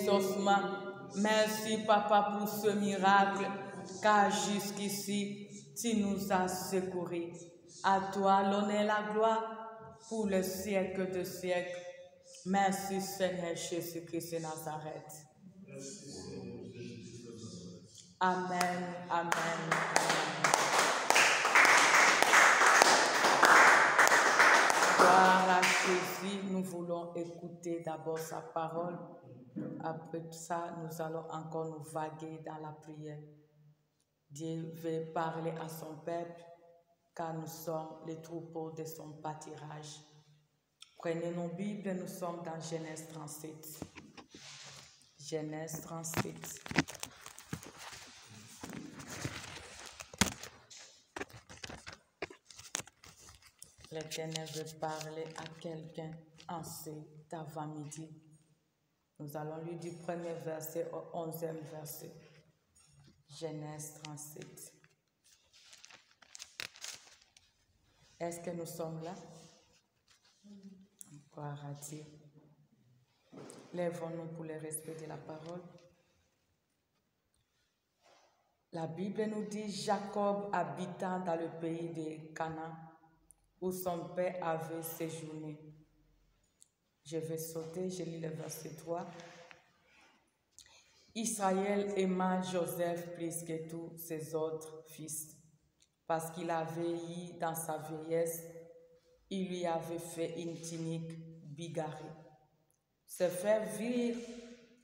exaucement. Merci, Papa, pour ce miracle, car jusqu'ici, tu nous as secourus. À toi l'honneur et la gloire pour le siècle de siècles. Merci, Seigneur Jésus-Christ de Nazareth. Amen, amen, amen. Gloire à Jésus, nous voulons écouter d'abord sa parole. Après ça, nous allons encore nous vaguer dans la prière. Dieu veut parler à son peuple, car nous sommes les troupeaux de son pâturage. Prenez nos Bibles, nous sommes dans Genèse 37. Genèse 37. L'Éternel veut parler à quelqu'un en cet avant-midi. Nous allons lire du premier verset au 11e verset. Genèse 37. Est-ce que nous sommes là? Gloire à Dieu. Lèvons-nous pour le respect de la parole. La Bible nous dit Jacob habitant dans le pays de Canaan, où son père avait séjourné. Je vais sauter, je lis le verset 3. Israël aima Joseph plus que tous ses autres fils, parce qu'il avait eu dans sa vieillesse, il lui avait fait une tunique bigarrée. Ses frères virent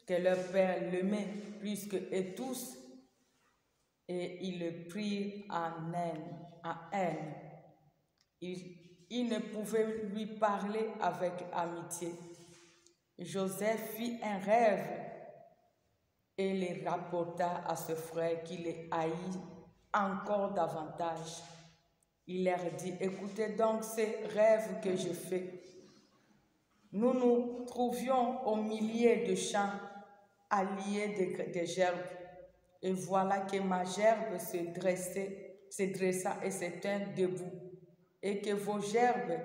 que leur père l'aimait plus que tous, et ils le prirent en haine. Il ne pouvait lui parler avec amitié. Joseph fit un rêve et les rapporta à ses frères qui les haït encore davantage. Il leur dit, écoutez donc ces rêves que je fais. Nous nous trouvions au milieu de champs alliés de gerbes, et voilà que ma gerbe se dressa et se tint debout, et que vos gerbes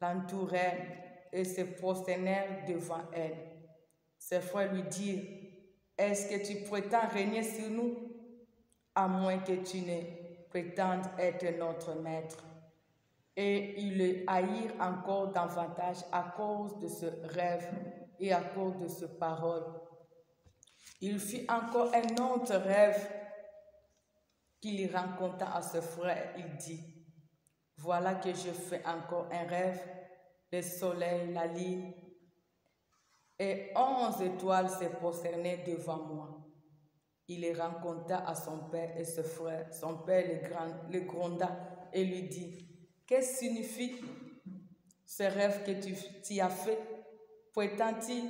l'entourèrent et se prosternèrent devant elle. Ses frères lui dirent, est-ce que tu prétends régner sur nous, à moins que tu ne prétendes être notre maître? Et ils le haïrent encore davantage à cause de ce rêve et à cause de ce parole. Il fit encore un autre rêve qu'il raconta à ses frères. Il dit, voilà que je fais encore un rêve, le soleil, la lune, et 11 étoiles se prosternaient devant moi. Il les raconta à son père et ses frères. Son père le gronda et lui dit, qu'est-ce que signifie ce rêve que tu as fait? Prétends-tu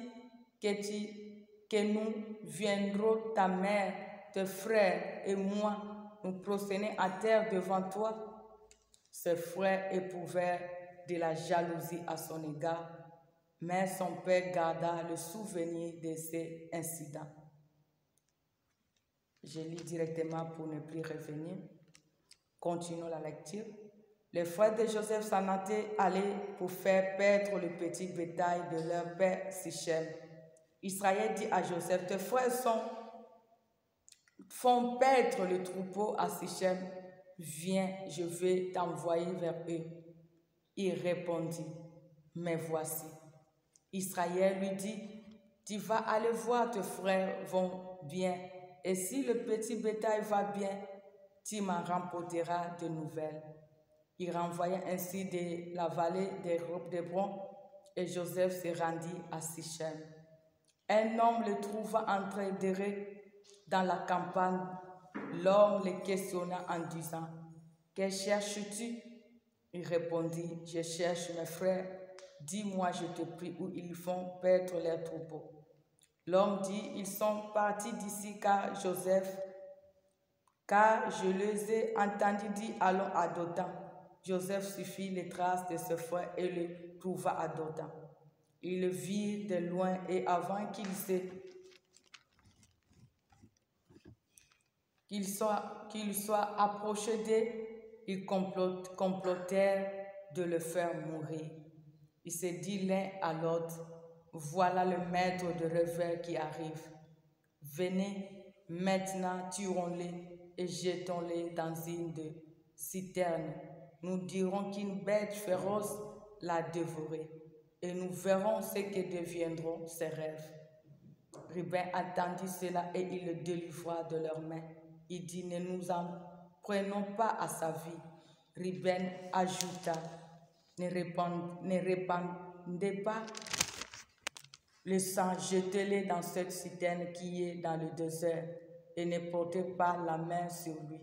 que nous viendrons, ta mère, tes frères et moi, nous prosterner à terre devant toi? Ses frères éprouvèrent de la jalousie à son égard, mais son père garda le souvenir de ces incidents. Je lis directement pour ne plus revenir. Continuons la lecture. Les frères de Joseph s'en étaient allés pour faire paître le petit bétail de leur père Sichem. Israël dit à Joseph, tes frères font paître le troupeau à Sichem. Viens, je vais t'envoyer vers eux. Il répondit, mais voici. Israël lui dit, tu vas aller voir, tes frères vont bien, et si le petit bétail va bien, tu m'en rapporteras de nouvelles. Il renvoya ainsi de la vallée d'Hébron, et Joseph se rendit à Sichem. Un homme le trouva enterré dans la campagne. L'homme le questionna en disant, que cherches-tu? Il répondit, je cherche mes frères. Dis-moi, je te prie, où ils font paître leurs troupeaux. L'homme dit, ils sont partis d'ici car je les ai entendus dire, allons à Dothan. Joseph suivit les traces de ses frères et le trouva à Dothan. Il le vit de loin et avant qu'il soit approché d'eux, ils complotèrent de le faire mourir. Ils se dirent l'un à l'autre, voilà le maître de revers qui arrive. Venez, maintenant tuons-les et jetons-les dans une citerne. Nous dirons qu'une bête féroce l'a dévoré et nous verrons ce que deviendront ses rêves. Ruben attendit cela et il le délivra de leurs mains. Il dit, ne nous en prenons pas à sa vie. Ruben ajouta, ne répandez pas le sang, jetez-les dans cette citerne qui est dans le désert et ne portez pas la main sur lui.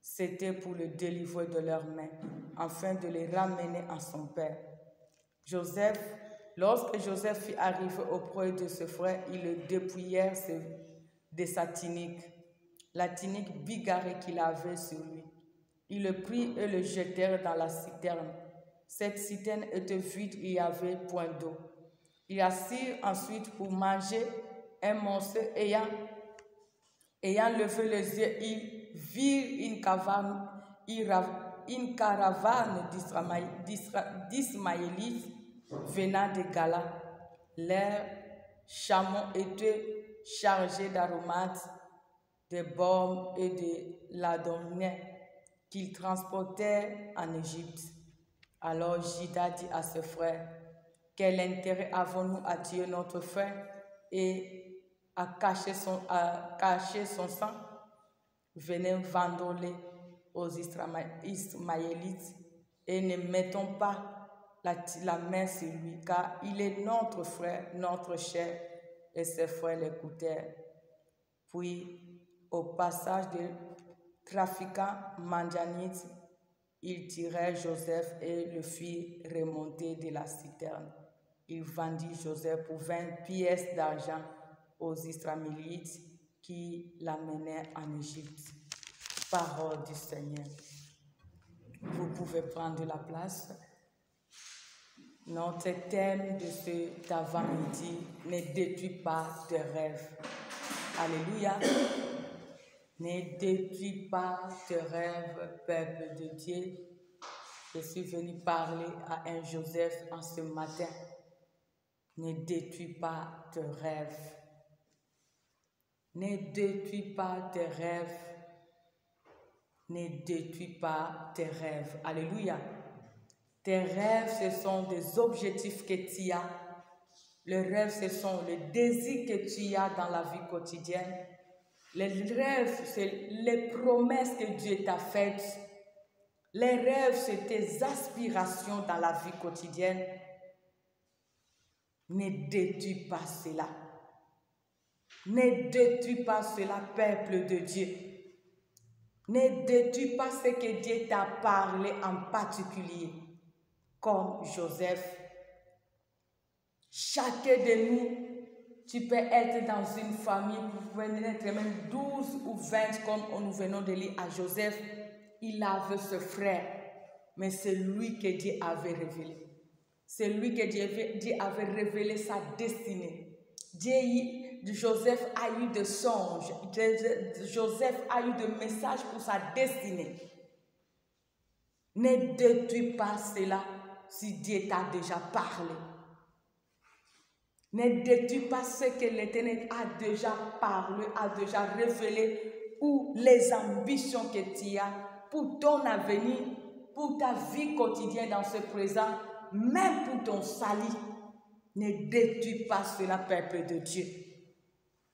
C'était pour le délivrer de leurs mains, afin de les ramener à son père. Lorsque Joseph fut arrivé auprès de ses frères, ils le dépouillèrent de sa tunique, la tunique bigarrée qu'il avait sur lui. Ils le prirent et le jetèrent dans la citerne. Cette citerne était vide, il n'y avait point d'eau. Ils assirent ensuite pour manger un morceau. Ayant levé les yeux, ils virent une caravane d'Ismaélites venant de Gala. Leurs chameaux étaient chargés d'aromates, de baumes et de ladonnais qu'ils transportaient en Égypte. Alors Juda dit à ses frères, quel intérêt avons-nous à tuer notre frère et à cacher son sang? Venez vendons-les aux Ismaélites et ne mettons pas la main sur lui, car il est notre frère, notre chair. Et ses frères l'écoutèrent. Puis, au passage des trafiquants Madianites, ils tirèrent Joseph et le firent remonter de la citerne. Il vendit Joseph pour 20 pièces d'argent aux Israélites qui l'amenèrent en Égypte. Parole du Seigneur. Vous pouvez prendre la place. Notre thème de cet avant-midi, ne détruis pas tes rêves. Alléluia. Ne détruis pas tes rêves, peuple de Dieu. Je suis venu parler à un Joseph en ce matin. Ne détruis pas tes rêves. Ne détruis pas tes rêves. Ne détruis pas tes rêves. Alléluia. Tes rêves, ce sont des objectifs que tu as. Les rêves, ce sont les désirs que tu as dans la vie quotidienne. Les rêves, c'est les promesses que Dieu t'a faites. Les rêves, c'est tes aspirations dans la vie quotidienne. Ne détruis pas cela. Ne détruis pas cela, peuple de Dieu. Ne détruis pas ce que Dieu t'a parlé en particulier. Comme Joseph. Chacun de nous, tu peux être dans une famille, vous pouvez être même 12 ou 20, comme nous venons de lire à Joseph. Il avait ce frère, mais c'est lui que Dieu avait révélé. C'est lui que Dieu avait révélé sa destinée. Joseph a eu des songes. Joseph a eu des messages pour sa destinée. Ne détruis pas cela si Dieu t'a déjà parlé. Ne détruis pas ce que l'Éternel a déjà parlé, a déjà révélé, ou les ambitions que tu as pour ton avenir, pour ta vie quotidienne dans ce présent, même pour ton salut. Ne détruis pas cela, peuple de Dieu.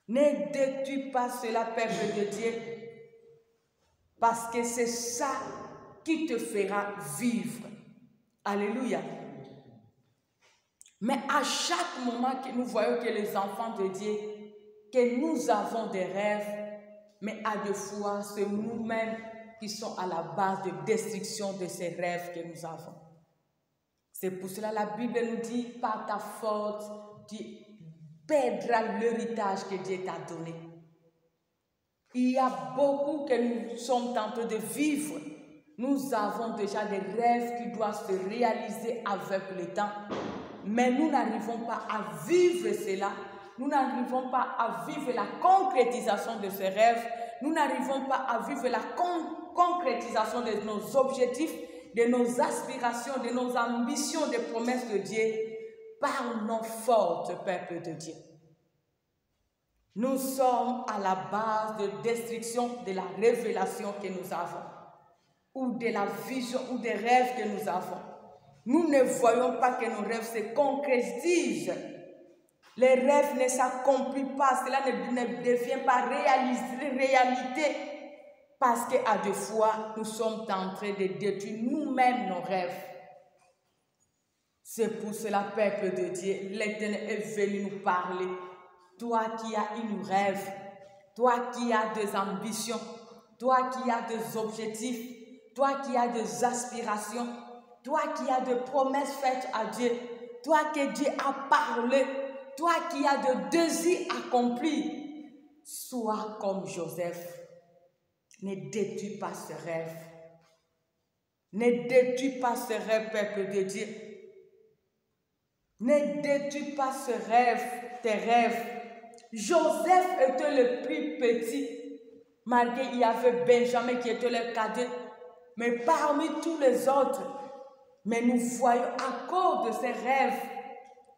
Ne détruis pas cela, peuple de Dieu, parce que c'est ça qui te fera vivre. Alléluia. Mais à chaque moment que nous voyons que les enfants de Dieu, que nous avons des rêves, mais à deux fois, c'est nous-mêmes qui sommes à la base de destruction de ces rêves que nous avons. C'est pour cela que la Bible nous dit, par ta faute, tu perdras l'héritage que Dieu t'a donné. Il y a beaucoup que nous sommes tentés de vivre. Nous avons déjà des rêves qui doivent se réaliser avec le temps. Mais nous n'arrivons pas à vivre cela. Nous n'arrivons pas à vivre la concrétisation de ces rêves. Nous n'arrivons pas à vivre la concrétisation de nos objectifs, de nos aspirations, de nos ambitions, des promesses de Dieu. parle-nous forte, peuple de Dieu. Nous sommes à la base de destruction de la révélation que nous avons, ou de la vision, ou des rêves que nous avons. Nous ne voyons pas que nos rêves se concrétisent. Les rêves ne s'accomplissent pas, cela ne devient pas réalité. Parce qu'à deux fois, nous sommes en train de détruire nous-mêmes nos rêves. C'est pour cela, peuple de Dieu, l'Éternel est venu nous parler. Toi qui as une rêve, toi qui as des ambitions, toi qui as des objectifs, toi qui as des aspirations, toi qui as des promesses faites à Dieu, toi que Dieu a parlé, toi qui as des désirs accomplis, sois comme Joseph. Ne détruis pas ce rêve. Ne détruis pas ce rêve, peuple de Dieu. Ne détruis pas ce rêve, tes rêves. Joseph était le plus petit, malgré il y avait Benjamin qui était le cadet, mais parmi tous les autres, mais nous voyons à cause de ces rêves,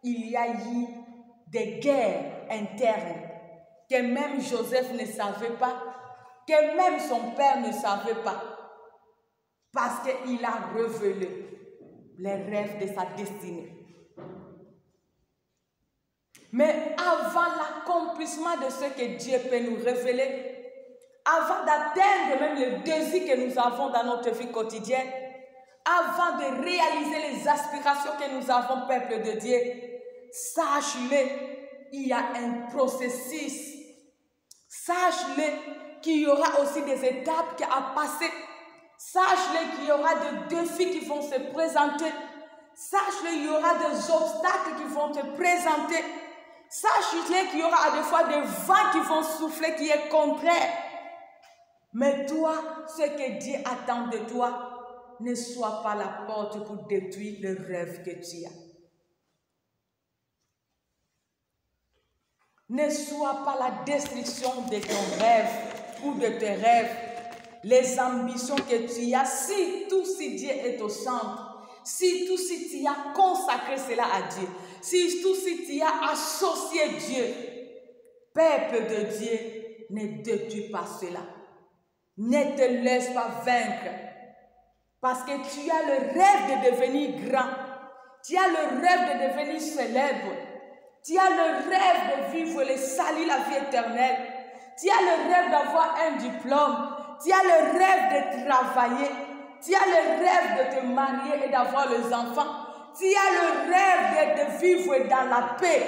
il y a eu des guerres internes que même Joseph ne savait pas, que même son père ne savait pas, parce qu'il a révélé les rêves de sa destinée. Mais avant l'accomplissement de ce que Dieu peut nous révéler, avant d'atteindre même le désir que nous avons dans notre vie quotidienne, avant de réaliser les aspirations que nous avons, peuple de Dieu, sache-le, il y a un processus. Sache-le qu'il y aura aussi des étapes à passer. Sache-le qu'il y aura des défis qui vont se présenter. Sache-le qu'il y aura des obstacles qui vont te présenter. Sache-le qu'il y aura des fois des vents qui vont souffler qui est contraire. Mais toi, ce que Dieu attend de toi, ne sois pas la porte pour détruire le rêve que tu as. Ne sois pas la destruction de ton rêve ou de tes rêves, les ambitions que tu as, si Dieu est au centre, si tu as consacré cela à Dieu, si tu as associé Dieu, peuple de Dieu, ne détruis pas cela. Ne te laisse pas vaincre, parce que tu as le rêve de devenir grand, tu as le rêve de devenir célèbre, tu as le rêve de vivre le salut, la vie éternelle. Tu as le rêve d'avoir un diplôme. Tu as le rêve de travailler. Tu as le rêve de te marier et d'avoir les enfants. Tu as le rêve de vivre dans la paix.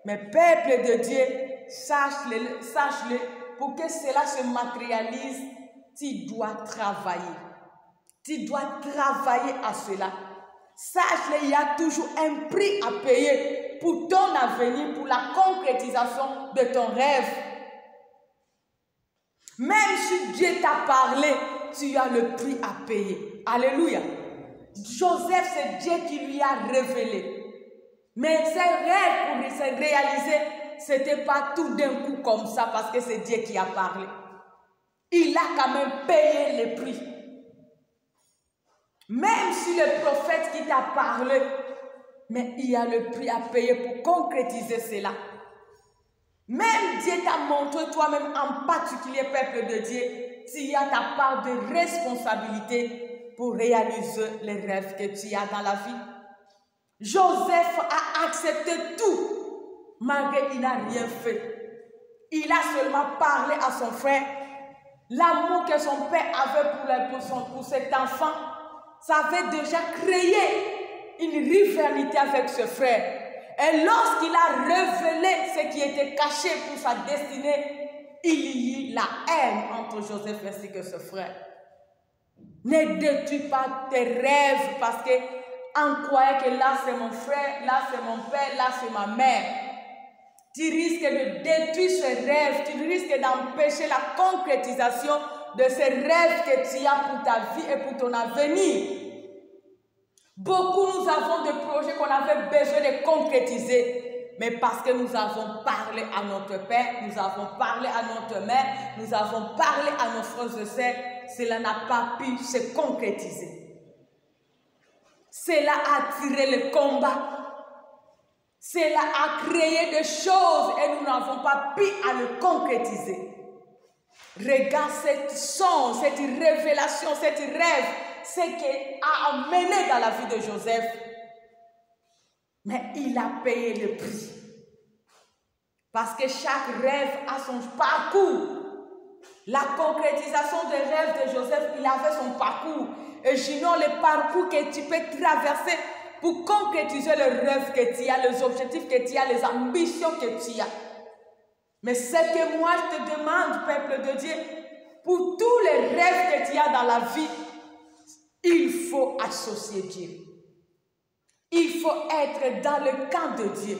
Mais peuple de Dieu, sache-le, pour que cela se matérialise, tu dois travailler. Tu dois travailler à cela. Sache-le, il y a toujours un prix à payer pour ton avenir, pour la concrétisation de ton rêve. Même si Dieu t'a parlé, tu as le prix à payer. Alléluia. Joseph, c'est Dieu qui lui a révélé. Mais ses rêves, pour se réaliser, ce n'était pas tout d'un coup comme ça, parce que c'est Dieu qui a parlé. Il a quand même payé le prix. Même si le prophète qui t'a parlé, mais il y a le prix à payer pour concrétiser cela. Même Dieu t'a montré toi-même, en particulier peuple de Dieu, tu as ta part de responsabilité pour réaliser les rêves que tu as dans la vie. Joseph a accepté tout, malgré qu'il n'a rien fait. Il a seulement parlé à son frère. L'amour que son père avait pour cet enfant, ça avait déjà créé une rivalité avec ce frère. Et lorsqu'il a révélé ce qui était caché pour sa destinée, il y eut la haine entre Joseph ainsi que ce frère. Ne détruis pas tes rêves parce qu'on croyait que là c'est mon frère, là c'est mon père, là c'est ma mère. Tu risques de détruire ce rêve, tu risques d'empêcher la concrétisation de ces rêves que tu as pour ta vie et pour ton avenir. Beaucoup, nous avons des projets qu'on avait besoin de concrétiser, mais parce que nous avons parlé à notre père, nous avons parlé à notre mère, nous avons parlé à nos frères et sœurs, cela n'a pas pu se concrétiser. Cela a attiré le combat. Cela a créé des choses et nous n'avons pas pu à le concrétiser. Regarde cette son, cette révélation, cette rêve, ce qui a amené dans la vie de Joseph. Mais il a payé le prix. Parce que chaque rêve a son parcours. La concrétisation des rêves de Joseph, il avait son parcours. Et sinon, le parcours que tu peux traverser pour concrétiser le rêve que tu as, les objectifs que tu as, les ambitions que tu as. Mais ce que moi je te demande, peuple de Dieu, pour tous les rêves que tu as dans la vie, il faut associer Dieu. Il faut être dans le camp de Dieu.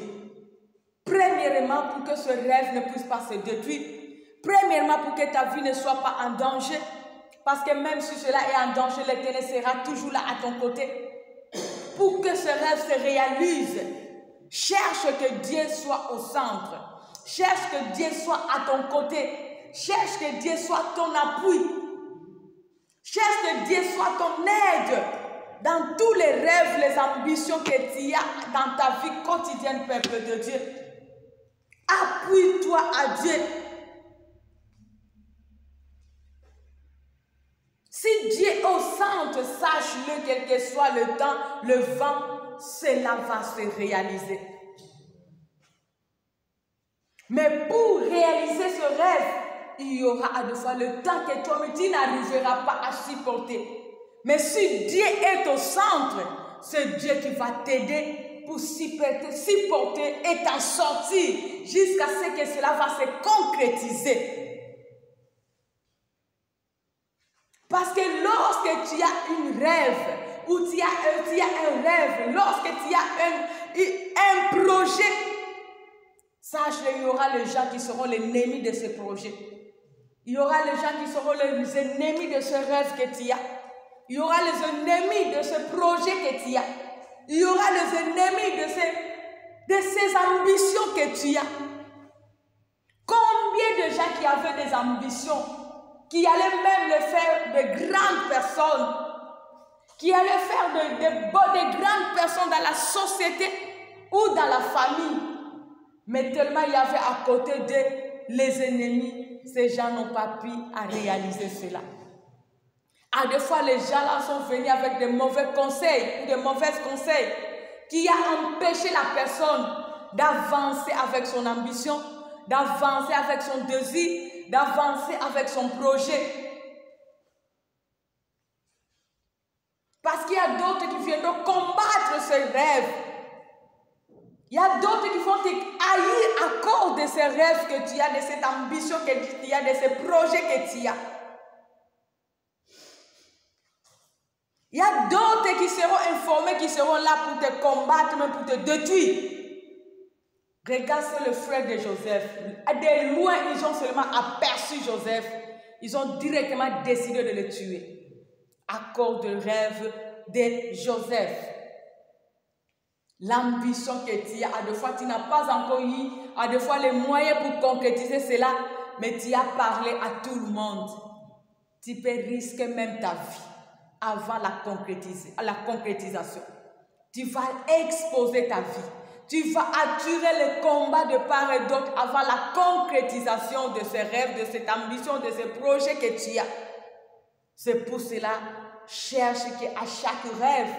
Premièrement, pour que ce rêve ne puisse pas se détruire. Premièrement, pour que ta vie ne soit pas en danger. Parce que même si cela est en danger, l'Éternel sera toujours là à ton côté. Pour que ce rêve se réalise, cherche que Dieu soit au centre. Cherche que Dieu soit à ton côté. Cherche que Dieu soit ton appui. Cherche que Dieu soit ton aide dans tous les rêves, les ambitions que tu as dans ta vie quotidienne, peuple de Dieu. Appuie-toi à Dieu. Si Dieu est au centre, sache-le, quel que soit le temps, le vent, cela va se réaliser. Mais pour réaliser ce rêve, il y aura à deux fois le temps que toi-même tu n'arriveras pas à supporter. Mais si Dieu est au centre, c'est Dieu qui va t'aider pour supporter et t'en sortir jusqu'à ce que cela va se concrétiser. Parce que lorsque tu as une rêve, ou tu as un rêve, lorsque tu as un projet, sache qu'il y aura les gens qui seront les ennemis de ce projet. Il y aura les gens qui seront les ennemis de ce rêve que tu as. Il y aura les ennemis de ce projet que tu as. Il y aura les ennemis de ces ambitions que tu as. Combien de gens qui avaient des ambitions, qui allaient même le faire de grandes personnes, qui allaient faire de grandes personnes dans la société ou dans la famille. Mais tellement il y avait à côté d'eux les ennemis, ces gens n'ont pas pu à réaliser cela. À des fois, les gens là sont venus avec de mauvais conseils ou de mauvais conseils qui a empêché la personne d'avancer avec son ambition, d'avancer avec son désir, d'avancer avec son projet. Parce qu'il y a d'autres qui viennent de combattre ce rêve. Il y a d'autres qui vont te haïr à cause de ces rêves que tu as, de cette ambition que tu as, de ces projets que tu as. Il y a d'autres qui seront informés, qui seront là pour te combattre, même pour te détruire. Regarde, c'est le frère de Joseph. De loin, ils ont seulement aperçu Joseph. Ils ont directement décidé de le tuer. À cause du rêve de Joseph. L'ambition que tu as, à deux fois tu n'as pas encore eu, à deux fois les moyens pour concrétiser cela, mais tu as parlé à tout le monde. Tu peux risquer même ta vie avant la concrétisation. Tu vas exposer ta vie. Tu vas attirer le combat de part et d'autre avant la concrétisation de ces rêves, de cette ambition, de ce projet que tu as. C'est pour cela, cherche qu'à chaque rêve,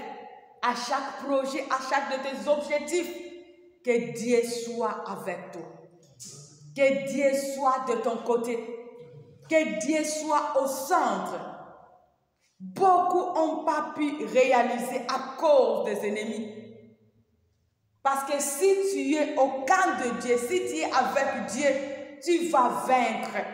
à chaque projet, à chaque de tes objectifs, que Dieu soit avec toi. Que Dieu soit de ton côté. Que Dieu soit au centre. Beaucoup n'ont pas pu réaliser à cause des ennemis. Parce que si tu es au camp de Dieu, si tu es avec Dieu, tu vas vaincre.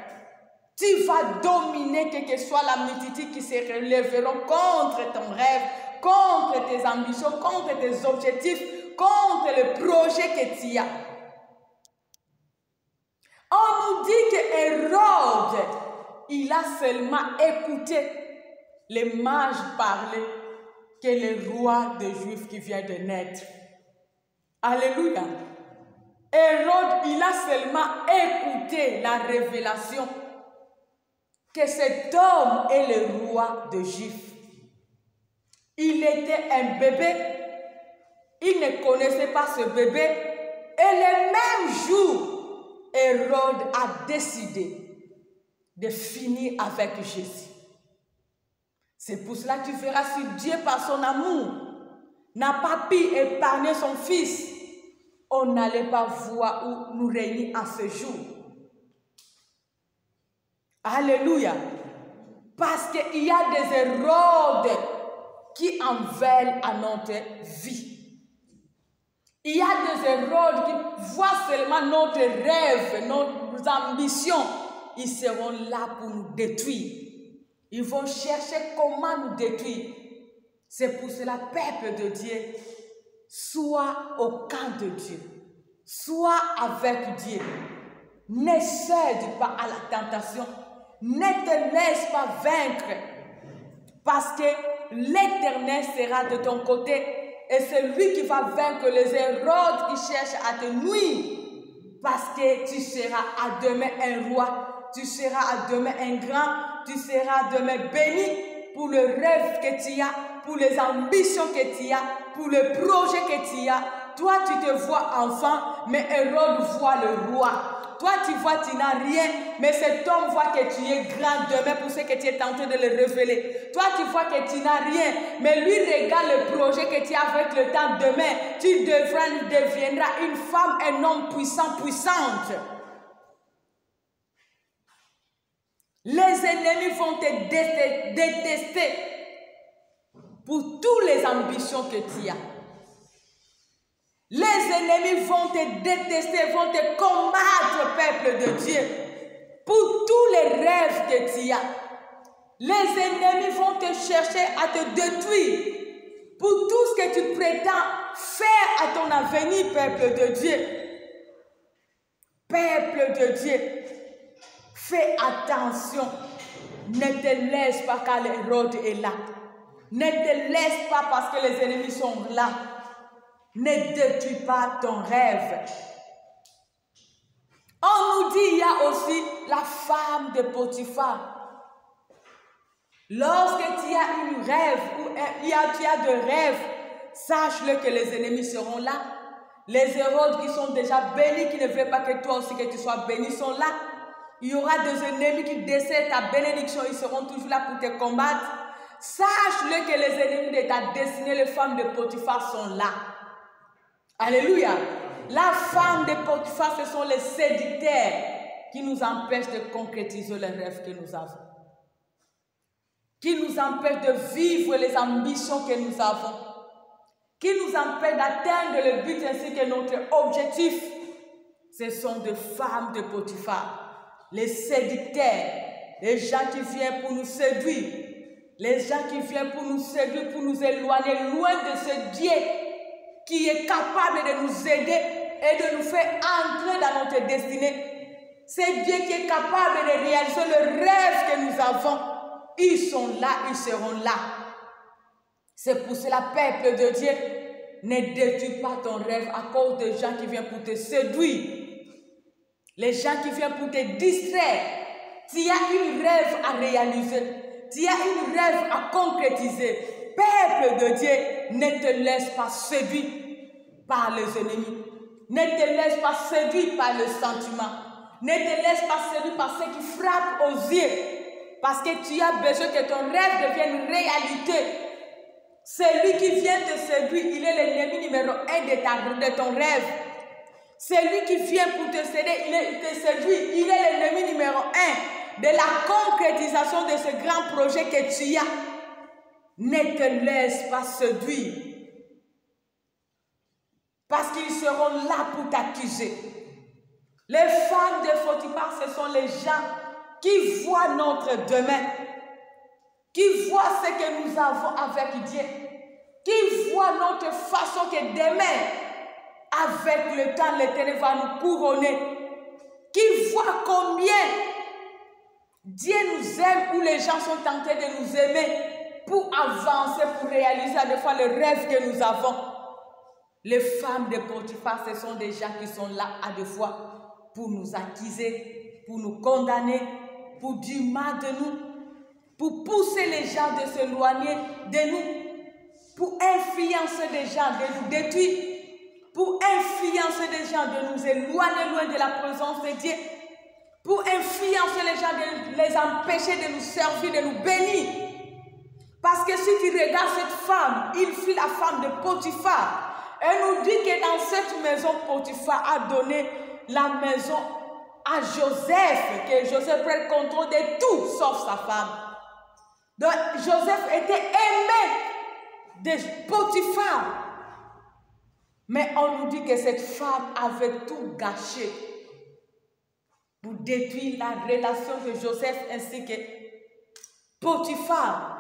Tu vas dominer, quelle que soit la multitude qui se relèveront contre ton rêve, contre tes ambitions, contre tes objectifs, contre le projet que tu as. On nous dit que Hérode, il a seulement écouté les mages parler que le roi des Juifs qui vient de naître. Alléluia. Hérode, il a seulement écouté la révélation que cet homme est le roi des Juifs. Il était un bébé. Il ne connaissait pas ce bébé. Et le même jour, Hérode a décidé de finir avec Jésus. C'est pour cela que tu verras si Dieu, par son amour, n'a pas pu épargner son fils, on n'allait pas voir où nous réunir en ce jour. Alléluia. Parce qu'il y a des Hérodes qui en veulent à notre vie. Il y a des Hérodes qui voient seulement notre rêve, nos ambitions. Ils seront là pour nous détruire. Ils vont chercher comment nous détruire. C'est pour cela, peuple de Dieu, sois au camp de Dieu. Sois avec Dieu. Ne cède pas à la tentation. Ne te laisse pas vaincre. Parce que l'Éternel sera de ton côté. Et c'est lui qui va vaincre les Hérodes qui cherchent à te nuire. Parce que tu seras à demain un roi. Tu seras à demain un grand. Tu seras à demain béni pour le rêve que tu as, pour les ambitions que tu as, pour le projet que tu as. Toi, tu te vois enfant, mais Hérode voit le roi. Toi, tu vois, tu n'as rien, mais cet homme voit que tu es grand demain pour ce que tu es en train de le révéler. Toi, tu vois que tu n'as rien, mais lui regarde le projet que tu as avec le temps demain. Tu deviendras une femme, un homme puissant, puissante. Les ennemis vont te détester pour toutes les ambitions que tu as. Les ennemis vont te détester, vont te combattre, peuple de Dieu, pour tous les rêves que tu as. Les ennemis vont te chercher à te détruire pour tout ce que tu prétends faire à ton avenir, peuple de Dieu. Peuple de Dieu, fais attention. Ne te laisse pas car l'Hérode est là. Ne te laisse pas parce que les ennemis sont là. Ne détruis pas ton rêve. On nous dit, il y a aussi la femme de Potiphar. Lorsque tu as une rêve, ou tu as de rêves, sache-le que les ennemis seront là. Les Hérodes qui sont déjà bénis, qui ne veulent pas que toi aussi que tu sois béni, sont là. Il y aura des ennemis qui décèdent ta bénédiction, ils seront toujours là pour te combattre. Sache-le que les ennemis de ta destinée, les femmes de Potiphar sont là. Alléluia. La femme de Potiphar, ce sont les séducteurs qui nous empêchent de concrétiser les rêves que nous avons. Qui nous empêchent de vivre les ambitions que nous avons. Qui nous empêchent d'atteindre le but ainsi que notre objectif. Ce sont des femmes de Potiphar. Les séducteurs. Les gens qui viennent pour nous séduire. Les gens qui viennent pour nous séduire, pour nous éloigner loin de ce Dieu qui est capable de nous aider et de nous faire entrer dans notre destinée. C'est Dieu qui est capable de réaliser le rêve que nous avons. Ils sont là, ils seront là. C'est pour cela, peuple de Dieu, ne détruis pas ton rêve à cause de gens qui viennent pour te séduire. Les gens qui viennent pour te distraire. Tu as une rêve à réaliser. Tu as une rêve à concrétiser. Peuple de Dieu, ne te laisse pas séduire par les ennemis. Ne te laisse pas séduire par le sentiment. Ne te laisse pas séduire par ce qui frappe aux yeux. Parce que tu as besoin que ton rêve devienne réalité. Celui qui vient te séduire, il est l'ennemi numéro 1 de ton rêve. Celui qui vient pour te séduire, il est l'ennemi numéro 1 de la concrétisation de ce grand projet que tu as. Ne te laisse pas séduire. Parce qu'ils seront là pour t'accuser. Les femmes de Potiphar, ce sont les gens qui voient notre demain. Qui voient ce que nous avons avec Dieu. Qui voient notre façon que demain, avec le temps, l'Éternel va nous couronner. Qui voient combien Dieu nous aime, où les gens sont tentés de nous aimer. Pour avancer, pour réaliser à des fois le rêve que nous avons. Les femmes de Potiphar, ce sont des gens qui sont là à des fois pour nous accuser, pour nous condamner, pour dire mal de nous, pour pousser les gens de s'éloigner de nous, pour influencer les gens, de nous détruire, pour influencer les gens, de nous éloigner loin de la présence de Dieu, pour influencer les gens, de les empêcher de nous servir, de nous bénir. Parce que si tu regardes cette femme, il fut la femme de Potiphar. Elle nous dit que dans cette maison, Potiphar a donné la maison à Joseph, que Joseph prenne le contrôle de tout, sauf sa femme. Donc Joseph était aimé de Potiphar. Mais on nous dit que cette femme avait tout gâché pour détruire la relation de Joseph ainsi que Potiphar.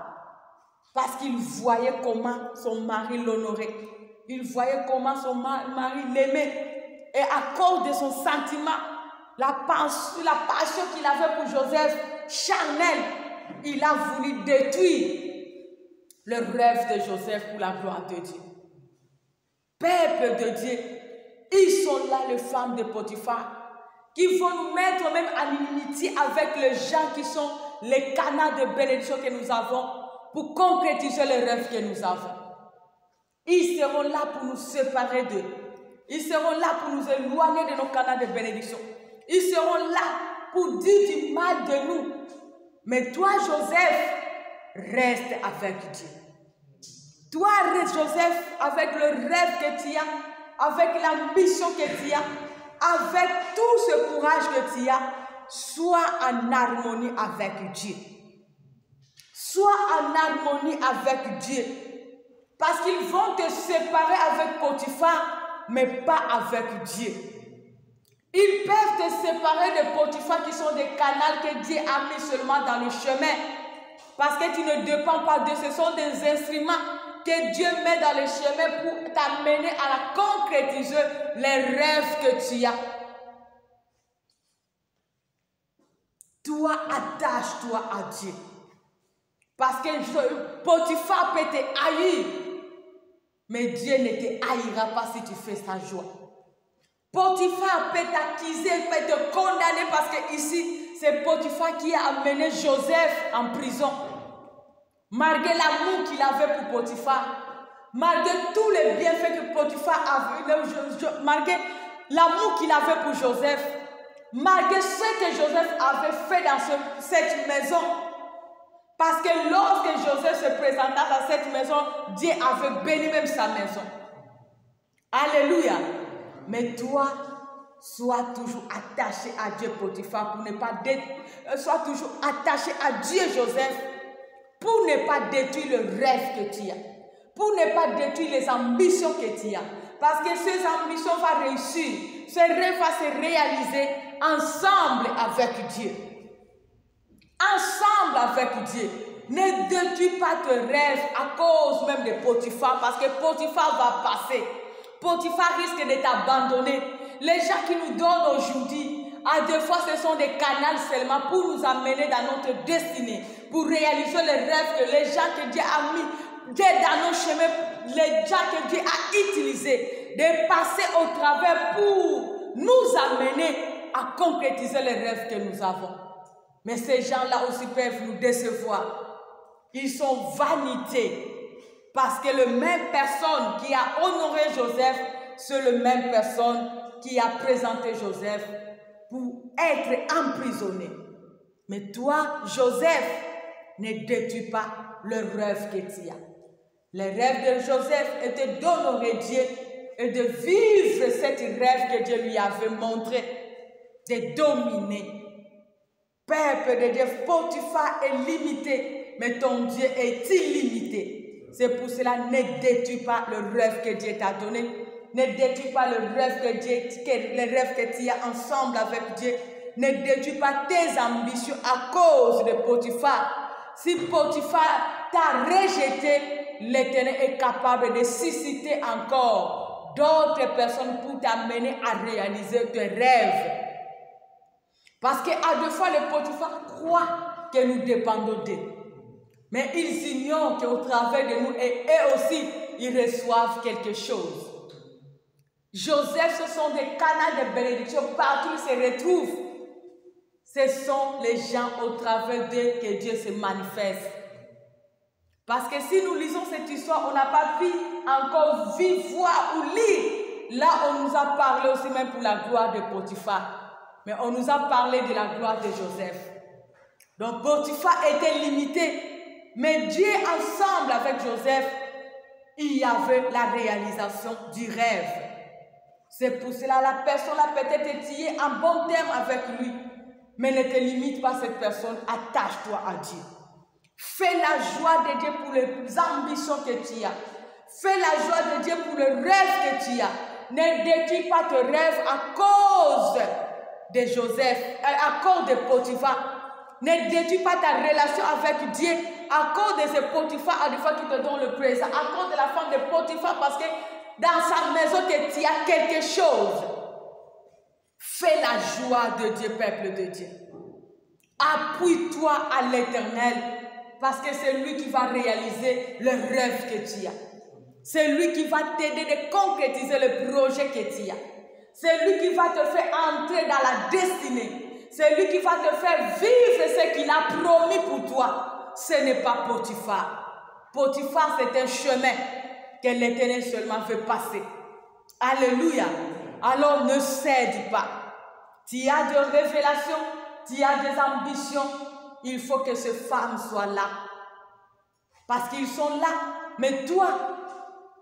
Parce qu'il voyait comment son mari l'honorait. Il voyait comment son mari l'aimait. Et à cause de son sentiment, la passion qu'il avait pour Joseph, charnel, il a voulu détruire le rêve de Joseph pour la gloire de Dieu. Peuple de Dieu, ils sont là, les femmes de Potiphar, qui vont nous mettre même en inimitié avec les gens qui sont les canaux de bénédiction que nous avons pour concrétiser les rêves que nous avons. Ils seront là pour nous séparer d'eux. Ils seront là pour nous éloigner de nos canaux de bénédiction. Ils seront là pour dire du mal de nous. Mais toi, Joseph, reste avec Dieu. Toi, Joseph, avec le rêve que tu as, avec l'ambition que tu as, avec tout ce courage que tu as, sois en harmonie avec Dieu. Sois en harmonie avec Dieu. Parce qu'ils vont te séparer avec Potiphar, mais pas avec Dieu. Ils peuvent te séparer de Potiphar qui sont des canaux que Dieu a mis seulement dans le chemin. Parce que tu ne dépends pas d'eux, ce sont des instruments que Dieu met dans le chemin pour t'amener à la concrétiser les rêves que tu as. Toi, attache-toi à Dieu. Parce que Potiphar peut te haïr, mais Dieu ne te haïra pas si tu fais sa joie. Potiphar peut t'accuser, peut te condamner parce que ici, c'est Potiphar qui a amené Joseph en prison. Malgré l'amour qu'il avait pour Potiphar, malgré tous les bienfaits que Potiphar avait, malgré l'amour qu'il avait pour Joseph, malgré ce que Joseph avait fait dans cette maison, parce que lorsque Joseph se présenta dans cette maison, Dieu avait béni même sa maison. Alléluia. Mais toi, sois toujours attaché à Dieu, Potiphar, pour ne pas sois toujours attaché à Dieu, Joseph, pour ne pas détruire le rêve que tu as, pour ne pas détruire les ambitions que tu as. Parce que ces ambitions vont réussir, ce rêve va se réaliser ensemble avec Dieu. Ensemble avec Dieu. Ne détruis pas tes rêves à cause même de Potiphar, parce que Potiphar va passer. Potiphar risque de t'abandonner. Les gens qui nous donnent aujourd'hui, à deux fois ce sont des canaux seulement pour nous amener dans notre destinée, pour réaliser les rêves que les gens que Dieu a mis dans nos chemins, les gens que Dieu a utilisés, de passer au travers pour nous amener à concrétiser les rêves que nous avons. Mais ces gens-là aussi peuvent nous décevoir. Ils sont vanités. Parce que la même personne qui a honoré Joseph, c'est la même personne qui a présenté Joseph pour être emprisonné. Mais toi, Joseph, ne détruis pas le rêve que tu as. Le rêve de Joseph était d'honorer Dieu et de vivre cet rêve que Dieu lui avait montré, de dominer. Peuple de Dieu, Potiphar est limité, mais ton Dieu est illimité. C'est pour cela, ne détruis pas le rêve que Dieu t'a donné. Ne détruis pas le rêve que tu as ensemble avec Dieu. Ne détruis pas tes ambitions à cause de Potiphar. Si Potiphar t'a rejeté, l'Éternel est capable de susciter encore d'autres personnes pour t'amener à réaliser tes rêves. Parce qu'à deux fois, les Potiphar croient que nous dépendons d'eux. Mais ils ignorent qu'au travers de nous, et eux aussi, ils reçoivent quelque chose. Joseph, ce sont des canaux de bénédiction. Partout où ils se retrouvent, ce sont les gens au travers d'eux que Dieu se manifeste. Parce que si nous lisons cette histoire, on n'a pas pu encore vivre, voir ou lire là on nous a parlé aussi même pour la gloire de Potiphar, mais on nous a parlé de la gloire de Joseph. Donc Potiphar était limité, mais Dieu ensemble avec Joseph, il y avait la réalisation du rêve. C'est pour cela la personne a peut-être été en bon terme avec lui, mais ne te limite pas cette personne, attache-toi à Dieu. Fais la joie de Dieu pour les ambitions que tu as. Fais la joie de Dieu pour le rêve que tu as. Ne détruis pas tes rêves à cause de Joseph, à cause de Potiphar. Ne détruis pas ta relation avec Dieu à cause de ce Potiphar, à des fois qui te donne le présent, à cause de la femme de Potiphar, parce que dans sa maison que tu as quelque chose. Fais la joie de Dieu, peuple de Dieu. Appuie-toi à l'Éternel, parce que c'est lui qui va réaliser le rêve que tu as. C'est lui qui va t'aider de concrétiser le projet que tu as. C'est lui qui va te faire entrer dans la destinée. C'est lui qui va te faire vivre ce qu'il a promis pour toi. Ce n'est pas Potiphar. Potiphar, c'est un chemin que l'Éternel seulement veut passer. Alléluia. Alors ne cède pas. Tu as des révélations, tu as des ambitions. Il faut que ces femmes soient là. Parce qu'ils sont là. Mais toi,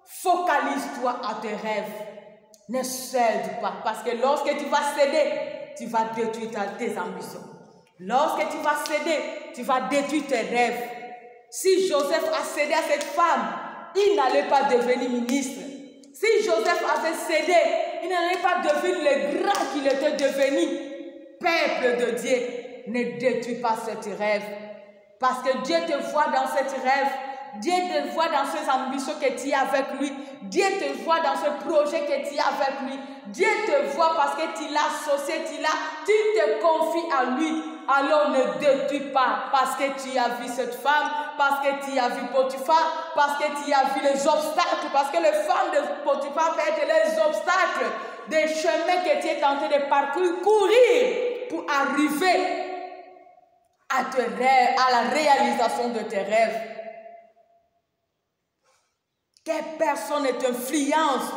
focalise-toi à tes rêves. Ne cède pas. Parce que lorsque tu vas céder, tu vas détruire tes ambitions. Lorsque tu vas céder, tu vas détruire tes rêves. Si Joseph a cédé à cette femme, il n'allait pas devenir ministre. Si Joseph avait cédé, il n'allait pas devenir le grand qu'il était devenu. Peuple de Dieu, ne détruis pas ce rêve. Parce que Dieu te voit dans ce rêve. Dieu te voit dans ces ambitions que tu as avec lui. Dieu te voit dans ce projet que tu as avec lui. Dieu te voit parce que tu l'as associé, tu te confies à lui. Alors ne détruis pas parce que tu as vu cette femme, parce que tu as vu Potiphar, parce que tu as vu les obstacles, parce que les femmes de Potiphar peuvent être les obstacles des chemins que tu es tenté de parcourir, courir pour arriver à tes rêves, à la réalisation de tes rêves. Que personne ne t'influence.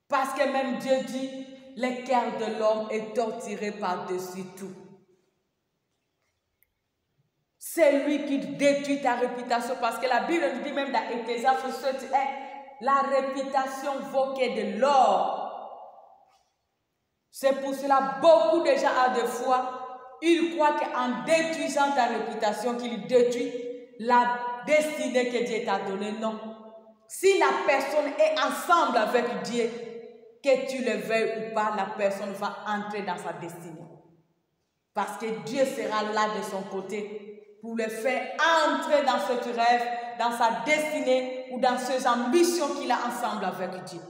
Parce que même Dieu dit, le cœur de l'homme est torturé par-dessus tout. C'est lui qui détruit ta réputation. Parce que la Bible nous dit même dans Ecclésiaste 7, la réputation vaut que de l'or. C'est pour cela beaucoup de gens à des fois, ils croient qu'en détruisant ta réputation, qu'ils détruisent la destinée que Dieu t'a donnée. Non. Si la personne est ensemble avec Dieu, que tu le veuilles ou pas, la personne va entrer dans sa destinée. Parce que Dieu sera là de son côté pour le faire entrer dans ce rêve, dans sa destinée ou dans ses ambitions qu'il a ensemble avec Dieu.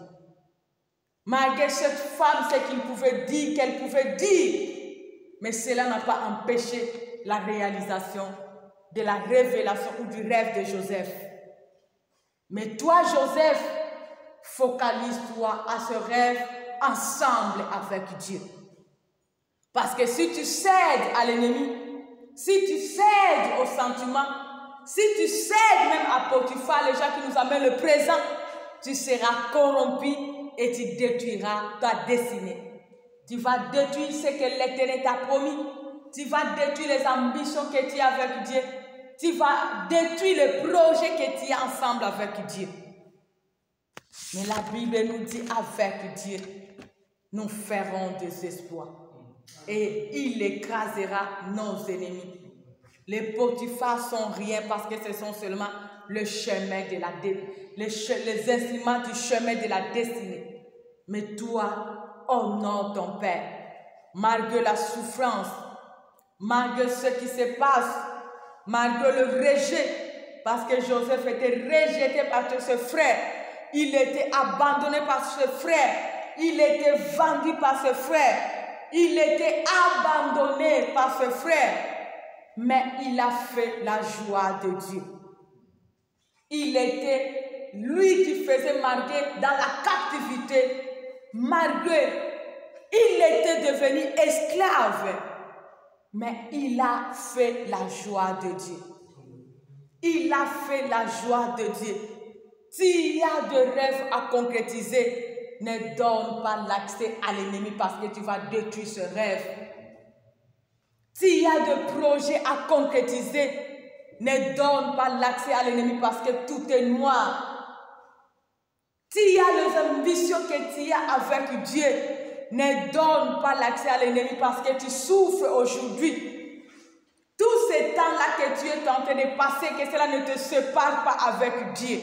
Malgré cette femme, ce qu'il pouvait dire, qu'elle pouvait dire, mais cela n'a pas empêché la réalisation de la révélation ou du rêve de Joseph. Mais toi, Joseph, focalise-toi à ce rêve ensemble avec Dieu. Parce que si tu cèdes à l'ennemi, si tu cèdes aux sentiments, si tu cèdes même à Potiphar, les gens qui nous amènent le présent, tu seras corrompu et tu détruiras ta destinée. Tu vas détruire ce que l'Éternel t'a promis. Tu vas détruire les ambitions que tu as avec Dieu. Tu vas détruire le projet que tu as ensemble avec Dieu. Mais la Bible nous dit, avec Dieu, nous ferons des exploits. Et il écrasera nos ennemis. Les Potiphar sont rien parce que ce sont seulement le chemin de la les instruments du chemin de la destinée. Mais toi, honore ton Père. Malgré la souffrance, malgré ce qui se passe, malgré le rejet, parce que Joseph était rejeté par ses frères, il était abandonné par ses frères, il était vendu par ses frères, il était abandonné par ses frères, mais il a fait la joie de Dieu. Il était lui qui faisait marquer dans la captivité, malgré il était devenu esclave, mais il a fait la joie de Dieu. Il a fait la joie de Dieu. S'il y a des rêves à concrétiser, ne donne pas l'accès à l'ennemi parce que tu vas détruire ce rêve. S'il y a des projets à concrétiser, ne donne pas l'accès à l'ennemi parce que tout est noir. S'il y a les ambitions que tu as avec Dieu, ne donne pas l'accès à l'ennemi parce que tu souffres aujourd'hui. Tous ces temps-là que tu es en train de passer, que cela ne te sépare pas avec Dieu.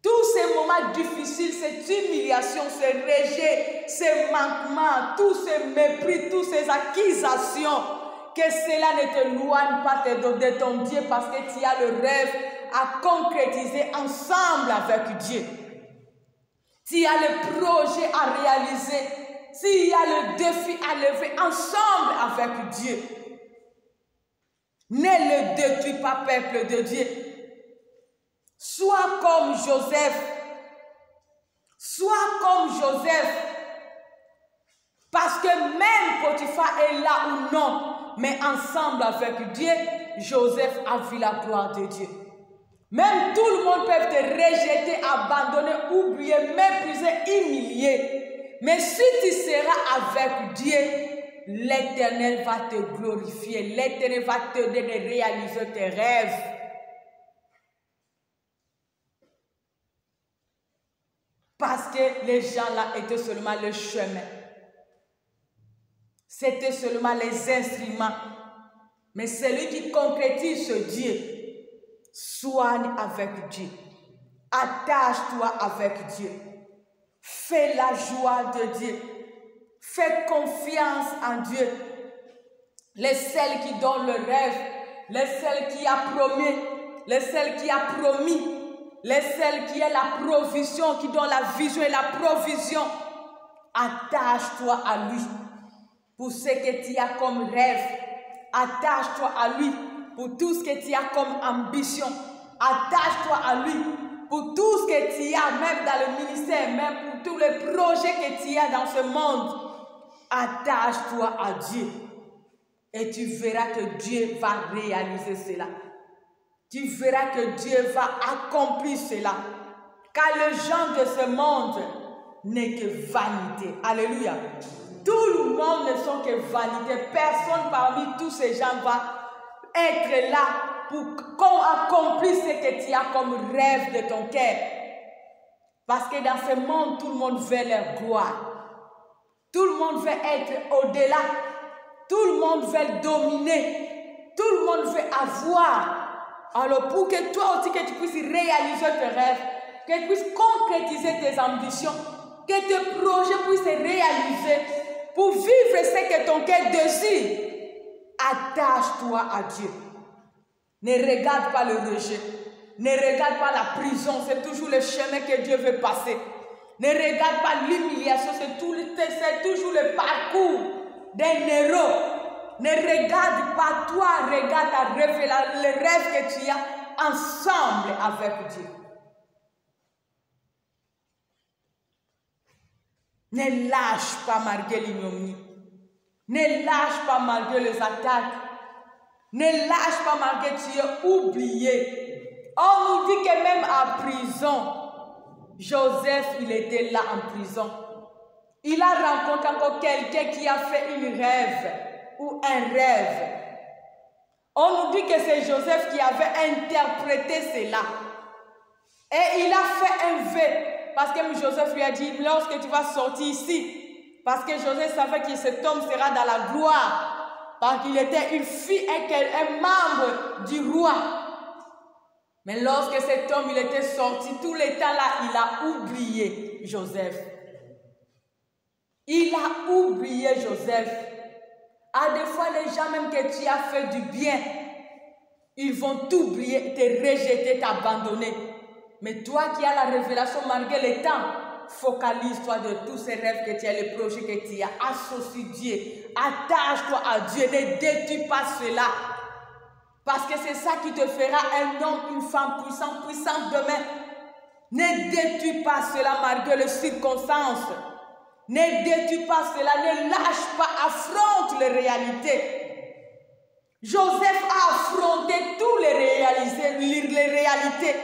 Tous ces moments difficiles, cette humiliation, ces rejets, ces manquements, tous ces mépris, toutes ces accusations, que cela ne te loigne pas de ton Dieu parce que tu as le rêve à concrétiser ensemble avec Dieu. S'il y a le projet à réaliser, s'il y a le défi à lever ensemble avec Dieu, ne le détruis pas, peuple de Dieu. Sois comme Joseph. Sois comme Joseph. Parce que même Potiphar est là ou non, mais ensemble avec Dieu, Joseph a vu la gloire de Dieu. Même tout le monde peut te rejeter, abandonner, oublier, mépriser, humilier. Mais si tu seras avec Dieu, l'Éternel va te glorifier. L'Éternel va te donner de réaliser tes rêves. Parce que les gens-là étaient seulement le chemin. C'était seulement les instruments. Mais celui qui concrétise ce Dieu, soigne avec Dieu. Attache-toi avec Dieu. Fais la joie de Dieu. Fais confiance en Dieu. Les celles qui donnent le rêve, les celles qui a promis, les celles qui a promis, les celles qui est la provision, qui donne la vision et la provision. Attache-toi à lui pour ce que tu as comme rêve. Attache-toi à lui pour tout ce que tu as comme ambition. Attache-toi à lui pour tout ce que tu as, même dans le ministère, même pour tous les projets que tu as dans ce monde. Attache-toi à Dieu et tu verras que Dieu va réaliser cela. Tu verras que Dieu va accomplir cela. Car le genre de ce monde n'est que vanité. Alléluia. Tout le monde ne sont que vanité. Personne parmi tous ces gens va être là pour accomplir ce que tu as comme rêve de ton cœur. Parce que dans ce monde, tout le monde veut leur gloire. Tout le monde veut être au-delà. Tout le monde veut dominer. Tout le monde veut avoir. Alors pour que toi aussi, que tu puisses réaliser tes rêves, que tu puisses concrétiser tes ambitions, que tes projets puissent se réaliser, pour vivre ce que ton cœur désire, attache-toi à Dieu. Ne regarde pas le rejet. Ne regarde pas la prison. C'est toujours le chemin que Dieu veut passer. Ne regarde pas l'humiliation. C'est toujours le parcours d'un héros. Ne regarde pas toi. Regarde ta révélation, le rêve que tu as ensemble avec Dieu. Ne lâche pas malgré l'ignominie. Ne lâche pas malgré les attaques. Ne lâche pas malgré que tu es oublié. On nous dit que même en prison, Joseph, il était là en prison. Il a rencontré encore quelqu'un qui a fait une rêve ou un rêve. On nous dit que c'est Joseph qui avait interprété cela. Et il a fait un vœu. Parce que Joseph lui a dit, lorsque tu vas sortir ici, parce que Joseph savait que cet homme sera dans la gloire, parce qu'il était une fille, un membre du roi. Mais lorsque cet homme il était sorti, tout le temps là, il a oublié Joseph. Il a oublié Joseph. À des fois, les gens même que tu as fait du bien, ils vont t'oublier, te rejeter, t'abandonner. Mais toi qui as la révélation malgré le temps, focalise-toi de tous ces rêves que tu as, les projets que tu as. Associe Dieu. Attache-toi à Dieu. Ne détruis pas cela. Parce que c'est ça qui te fera un homme, une femme puissante demain. Ne détruis pas cela malgré les circonstances. Ne détruis pas cela. Ne lâche pas. Affronte les réalités. Joseph a affronté toutes les réalités.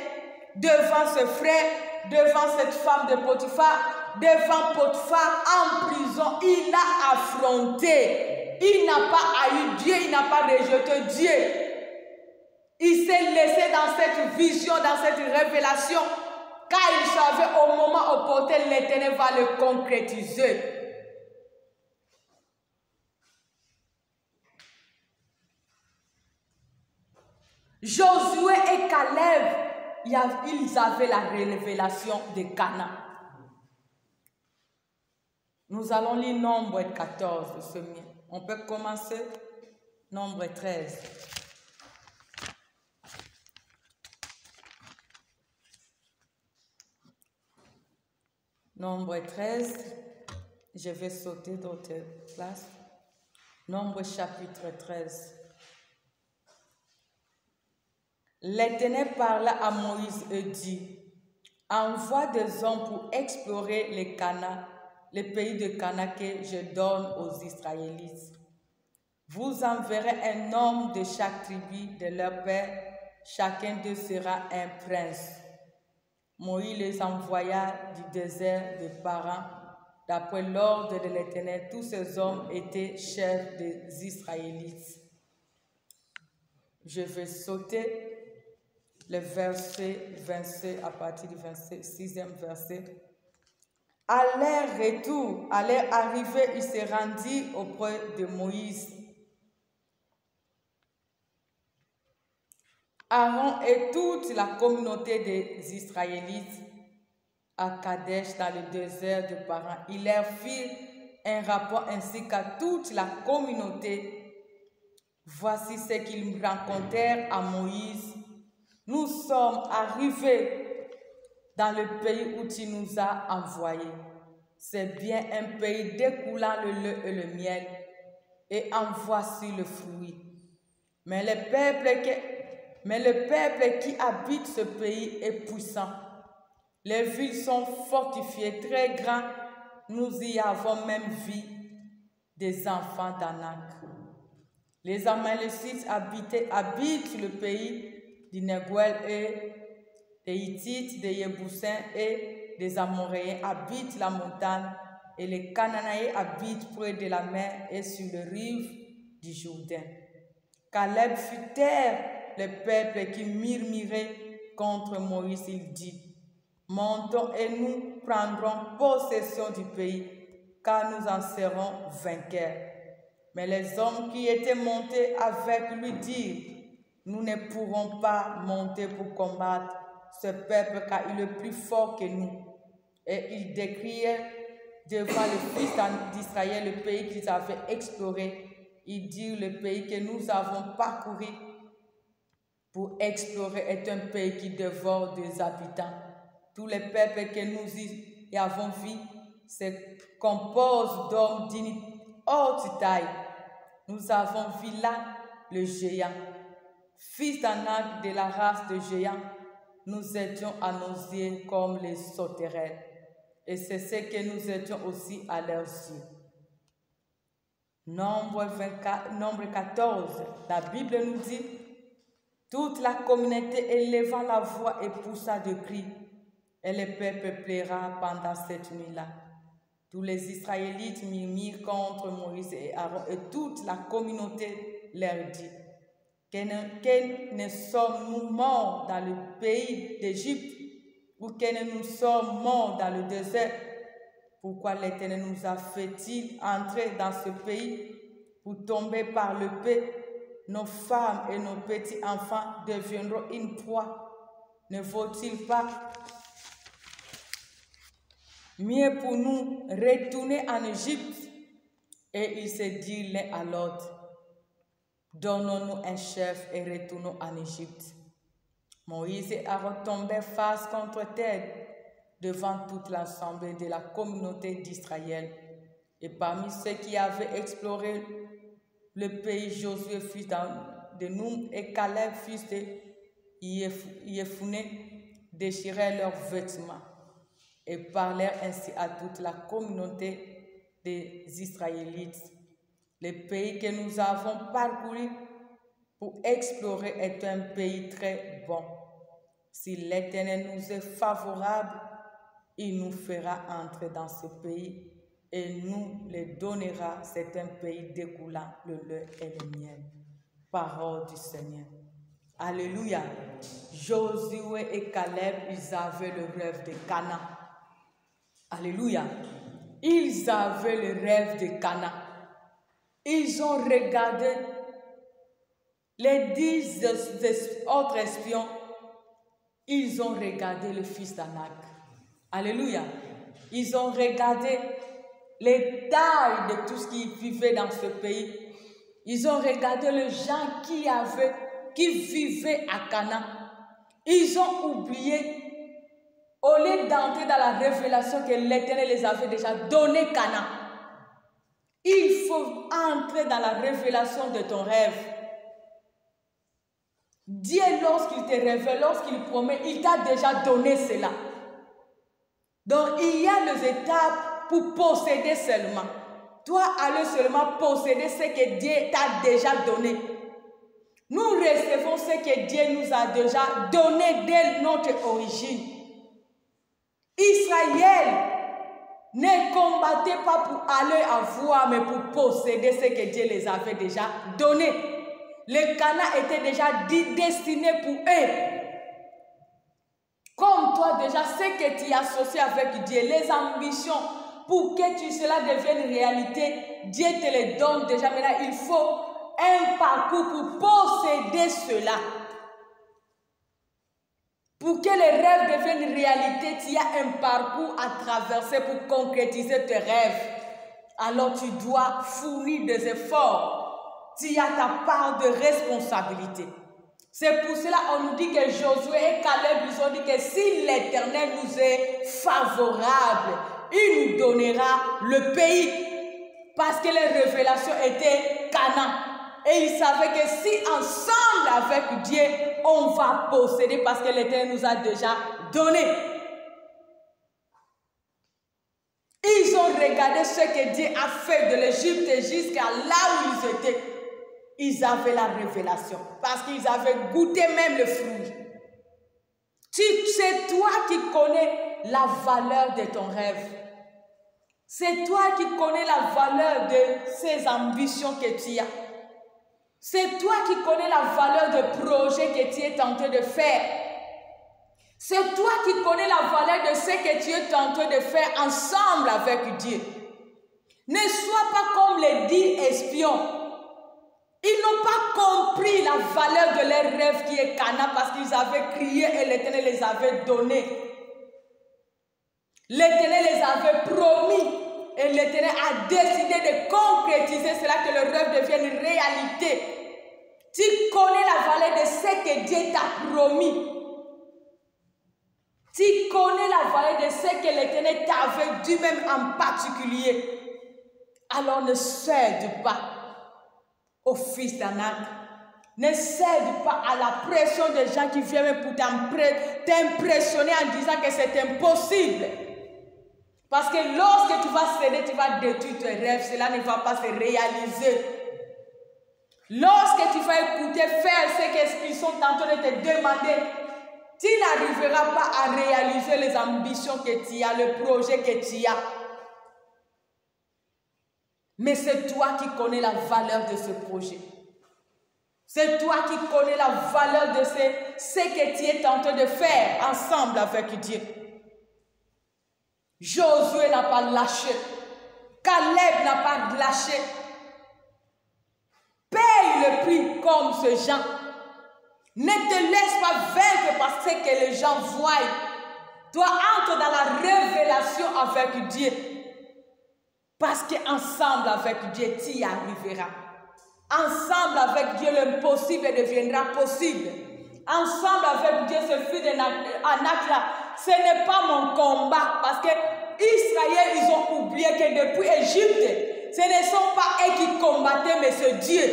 Devant ce frère, devant cette femme de Potiphar, devant Potiphar en prison, il a affronté. Il n'a pas haï Dieu, il n'a pas rejeté Dieu. Il s'est laissé dans cette vision, dans cette révélation, car il savait au moment opportun, l'Éternel va le concrétiser. Josué et Caleb, ils avaient la révélation de Canaan. Nous allons lire Nombre 14 de ce mien. On peut commencer Nombre 13. Nombre 13, je vais sauter d'autres places. Nombre chapitre 13. L'Éternel parla à Moïse et dit, envoie des hommes pour explorer le pays de Canaan que je donne aux Israélites. Vous enverrez un homme de chaque tribu de leur père, chacun d'eux sera un prince. Moïse les envoya du désert de Paran. D'après l'ordre de l'Éternel, tous ces hommes étaient chefs des Israélites. Je vais sauter le verset 26 à partir du 26e verset. À leur retour, à leur arrivée, il se rendit auprès de Moïse. Aaron et toute la communauté des Israélites à Kadesh dans le désert de Paran. Il leur fit un rapport ainsi qu'à toute la communauté. Voici ce qu'ils rencontrèrent à Moïse. Nous sommes arrivés dans le pays où tu nous as envoyés. C'est bien un pays découlant le lait et le miel, et en voici le fruit. Mais le peuple qui habite ce pays est puissant. Les villes sont fortifiées, très grandes. Nous y avons même vu des enfants d'Anak. Les Amalécites habitent le pays du Neguel et des Hittites, des Yéboussiens et des Amoréens habitent la montagne et les Cananéens habitent près de la mer et sur les rives du Jourdain. Caleb fit taire le peuple qui murmurait contre Moïse. Il dit, montons et nous prendrons possession du pays, car nous en serons vainqueurs. Mais les hommes qui étaient montés avec lui dirent, nous ne pourrons pas monter pour combattre ce peuple, car il est plus fort que nous. Et ils décrièrent devant le fils d'Israël le pays qu'ils avaient exploré. Ils dirent, le pays que nous avons parcouru pour explorer est un pays qui dévore des habitants. Tous les peuples que nous y avons vus se composent d'hommes d'une haute taille. Nous avons vu là le géant, fils d'Anak de la race de géants. Nous étions à nos yeux comme les sauterelles, et c'est ce que nous étions aussi à leurs yeux. Nombre 14, la Bible nous dit, toute la communauté éleva la voix et poussa de cris, et le peuple pleura pendant cette nuit-là. Tous les Israélites murmurent contre Moïse et Aaron, et toute la communauté leur dit, que ne sommes-nous morts dans le pays d'Égypte, ou que nous sommes morts dans le désert? Pourquoi l'Éternel nous a fait-il entrer dans ce pays pour tomber par le paix? Nos femmes et nos petits-enfants deviendront une proie. Ne vaut-il pas mieux pour nous retourner en Égypte? Et ils se dirent l'un à l'autre, donnons-nous un chef et retournons en Égypte. Moïse et Aaron tombèrent face contre terre devant toute l'assemblée de la communauté d'Israël. Et parmi ceux qui avaient exploré le pays, Josué fils de Nun et Caleb fils de Yefouné déchirèrent leurs vêtements et parlèrent ainsi à toute la communauté des Israélites. Le pays que nous avons parcouru pour explorer est un pays très bon. Si l'Éternel nous est favorable, il nous fera entrer dans ce pays et nous les donnera. C'est un pays découlant le lait et le miel. Parole du Seigneur. Alléluia. Josué et Caleb, ils avaient le rêve de Canaan. Alléluia. Ils avaient le rêve de Canaan. Ils ont regardé les 10 autres espions. Ils ont regardé le fils d'Anak. Alléluia. Ils ont regardé les tailles de tout ce qui vivait dans ce pays. Ils ont regardé les gens qui vivaient à Canaan. Ils ont oublié, au lieu d'entrer dans la révélation que l'Éternel les avait déjà donné Canaan. Il faut entrer dans la révélation de ton rêve. Dieu, lorsqu'il te révèle, lorsqu'il promet, il t'a déjà donné cela. Donc, il y a les étapes pour posséder seulement. Toi, allez seulement posséder ce que Dieu t'a déjà donné. Nous recevons ce que Dieu nous a déjà donné dès notre origine. Israël ne combattait pas pour aller avoir, mais pour posséder ce que Dieu les avait déjà donné. Le Canaan était déjà destiné pour eux. Comme toi déjà, ce que tu associes avec Dieu, les ambitions, pour que cela devienne réalité, Dieu te les donne déjà. Maintenant, il faut un parcours pour posséder cela. Pour que les rêves deviennent réalité, tu as un parcours à traverser pour concrétiser tes rêves. Alors tu dois fournir des efforts. Tu as ta part de responsabilité. C'est pour cela qu'on nous dit que Josué et Caleb, ils ont dit que si l'Éternel nous est favorable, il nous donnera le pays. Parce que les révélations étaient Canaan. Et ils savaient que si ensemble avec Dieu, on va posséder parce que l'Éternel nous a déjà donné. Ils ont regardé ce que Dieu a fait de l'Égypte jusqu'à là où ils étaient. Ils avaient la révélation parce qu'ils avaient goûté même le fruit. C'est toi qui connais la valeur de ton rêve. C'est toi qui connais la valeur de ces ambitions que tu as. C'est toi qui connais la valeur de projet que tu es tenté de faire. C'est toi qui connais la valeur de ce que tu es tenté de faire ensemble avec Dieu. Ne sois pas comme les 10 espions. Ils n'ont pas compris la valeur de leur rêve qui est Canaan parce qu'ils avaient crié et l'Éternel les avait donné. L'Éternel les avait promis et l'Éternel a décidé de concrétiser cela, que le rêve devienne une réalité. Tu connais la valeur de ce que Dieu t'a promis. Tu connais la valeur de ce que l'Éternel t'avait dit même en particulier. Alors ne cède pas au fils d'Anak. Ne cède pas à la pression des gens qui viennent pour t'impressionner en disant que c'est impossible. Parce que lorsque tu vas céder, tu vas détruire tes rêves. Cela ne va pas se réaliser. Lorsque tu vas écouter, faire ce qu'ils sont en train de te demander, tu n'arriveras pas à réaliser les ambitions que tu as, le projet que tu as. Mais c'est toi qui connais la valeur de ce projet. C'est toi qui connais la valeur de ce que tu es en train de faire ensemble avec Dieu. Josué n'a pas lâché. Caleb n'a pas lâché. Paye le prix comme ce Jean. Ne te laisse pas vaincre par ce que les gens voient. Toi, entre dans la révélation avec Dieu. Parce qu'ensemble avec Dieu, tu y arriveras. Ensemble avec Dieu, l'impossible deviendra possible. Ensemble avec Dieu, ce fils d'Anak là, ce n'est pas mon combat. Parce que Israël, ils ont oublié que depuis Égypte, ce ne sont pas eux qui combattaient, mais c'est Dieu.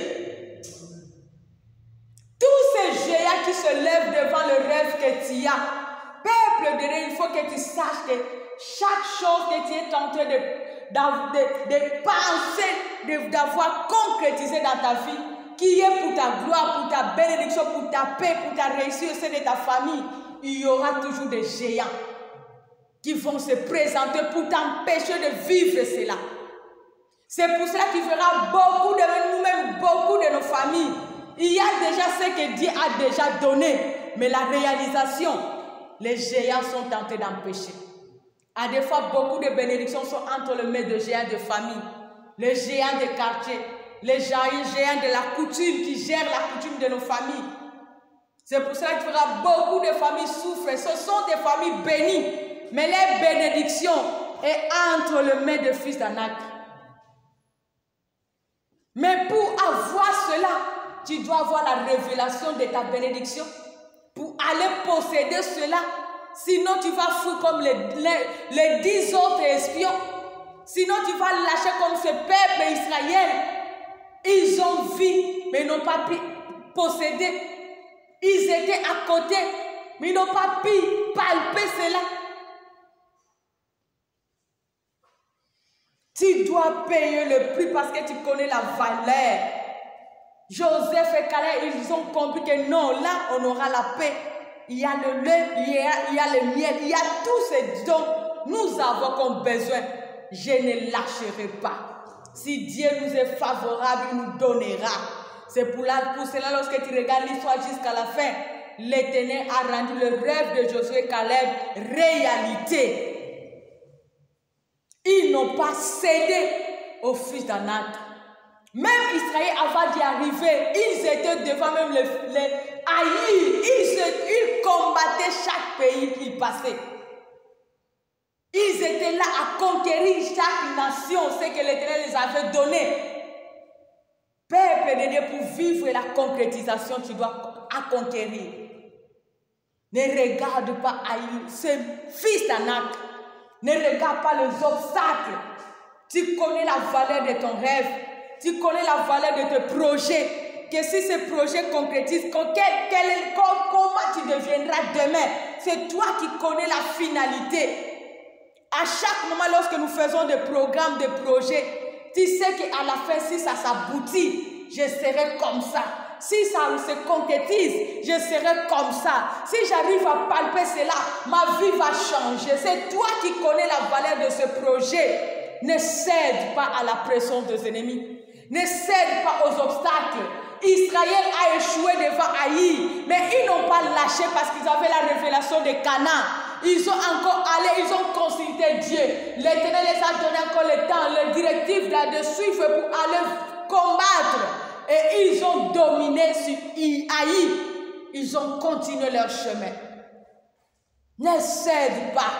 Tous ces géants qui se lèvent devant le rêve que tu as, peuple de Dieu, il faut que tu saches que chaque chose que tu es tenté de penser, d'avoir concrétisé dans ta vie, qui est pour ta gloire, pour ta bénédiction, pour ta paix, pour ta réussite au sein de ta famille, il y aura toujours des géants. qui vont se présenter pour t'empêcher de vivre cela. C'est pour cela qu'il fera beaucoup de nous-mêmes, beaucoup de nos familles. Il y a déjà ce que Dieu a déjà donné, mais la réalisation, les géants sont tentés d'empêcher. À des fois, beaucoup de bénédictions sont entre les mains de géants de famille, les géants de quartier, les géants de la coutume qui gèrent la coutume de nos familles. C'est pour cela qu'il fera beaucoup de familles souffrir. Ce sont des familles bénies, mais les bénédictions sont entre les mains de fils d'Anak. Mais pour avoir cela, tu dois avoir la révélation de ta bénédiction pour aller posséder cela. Sinon, tu vas fuir comme les 10 autres espions. Sinon, tu vas lâcher comme ce peuple Israël. Ils ont vu, mais ils n'ont pas pu posséder. Ils étaient à côté, mais ils n'ont pas pu palper cela. Tu dois payer le prix parce que tu connais la valeur. Joseph et Caleb, ils ont compris que non, là, on aura la paix. Il y a le lait, il y a le miel, il y a tout ce dont nous avons comme besoin. Je ne lâcherai pas. Si Dieu nous est favorable, il nous donnera. C'est pour cela, lorsque tu regardes l'histoire jusqu'à la fin, l'Éternel a rendu le rêve de Josué et Caleb réalité. Ils n'ont pas cédé aux fils d'Anak. Même Israël, avant d'y arriver, ils étaient devant même les haïs. Ils combattaient chaque pays qu'ils passaient. Ils étaient là à conquérir chaque nation, ce que l'Éternel les avait donné. Peuple de Dieu, pour vivre la concrétisation, tu dois conquérir. Ne regarde pas Haï, ce fils d'Anak. Ne regarde pas les obstacles. Tu connais la valeur de ton rêve. Tu connais la valeur de tes projets. Que si ces projets concrétisent, comment tu deviendras demain? C'est toi qui connais la finalité. À chaque moment, lorsque nous faisons des programmes, des projets, tu sais qu'à la fin, si ça s'aboutit, je serai comme ça. Si ça se concrétise, je serai comme ça. Si j'arrive à palper cela, ma vie va changer. C'est toi qui connais la valeur de ce projet. Ne cède pas à la pression des ennemis. Ne cède pas aux obstacles. Israël a échoué devant Haï, mais ils n'ont pas lâché parce qu'ils avaient la révélation de Canaan. Ils sont encore allés, ils ont consulté Dieu. L'Éternel les a donné encore le temps, les directives de suivre pour aller combattre. Et ils ont dominé sur Haï. Ils ont continué leur chemin. Ne cède pas.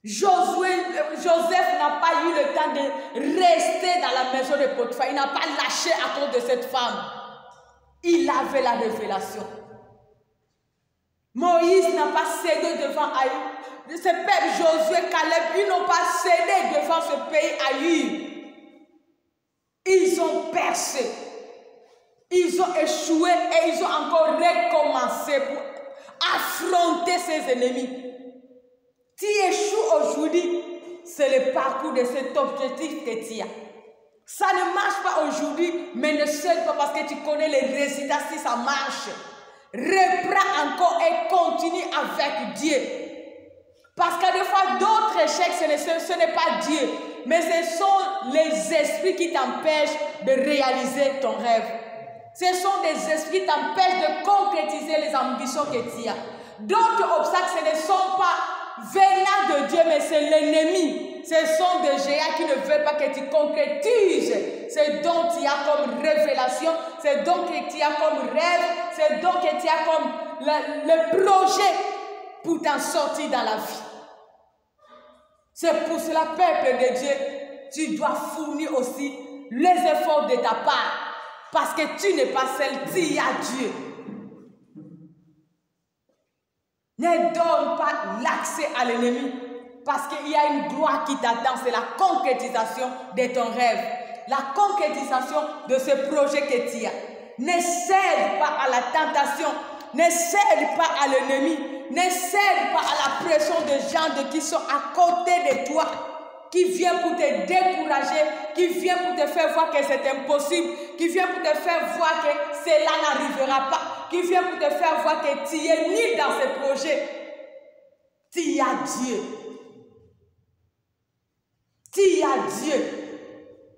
Joseph n'a pas eu le temps de rester dans la maison de Potiphar. Il n'a pas lâché à cause de cette femme. Il avait la révélation. Moïse n'a pas cédé devant Haï. Ce peuple Josué, Caleb, ils n'ont pas cédé devant ce pays Haï. Ils ont percé. Ils ont échoué et ils ont encore recommencé pour affronter ses ennemis. Tu échoues aujourd'hui, c'est le parcours de cet objectif que tu as. Ça ne marche pas aujourd'hui, mais ne cède pas parce que tu connais les résultats si ça marche. Reprends encore et continue avec Dieu. Parce qu'à des fois, d'autres échecs, ce n'est pas Dieu, mais ce sont les esprits qui t'empêchent de réaliser ton rêve. Ce sont des esprits qui t'empêchent de concrétiser les ambitions que tu as. D'autres obstacles, ce ne sont pas venant de Dieu, mais c'est l'ennemi. Ce sont des géants qui ne veulent pas que tu concrétises ce dont tu as comme révélation, ce dont tu as comme rêve, ce dont tu as comme le projet pour t'en sortir dans la vie. C'est pour cela, peuple de Dieu, tu dois fournir aussi les efforts de ta part. Parce que tu n'es pas seul, tu as Dieu. Ne donne pas l'accès à l'ennemi. Parce qu'il y a une gloire qui t'attend, c'est la concrétisation de ton rêve. La concrétisation de ce projet que tu as. Ne cède pas à la tentation. Ne cède pas à l'ennemi. Ne cède pas à la pression des gens qui sont à côté de toi. Qui vient pour te décourager, qui vient pour te faire voir que c'est impossible, qui vient pour te faire voir que cela n'arrivera pas, qui vient pour te faire voir que tu es ni dans ce projet. Tu as Dieu. Tu as Dieu.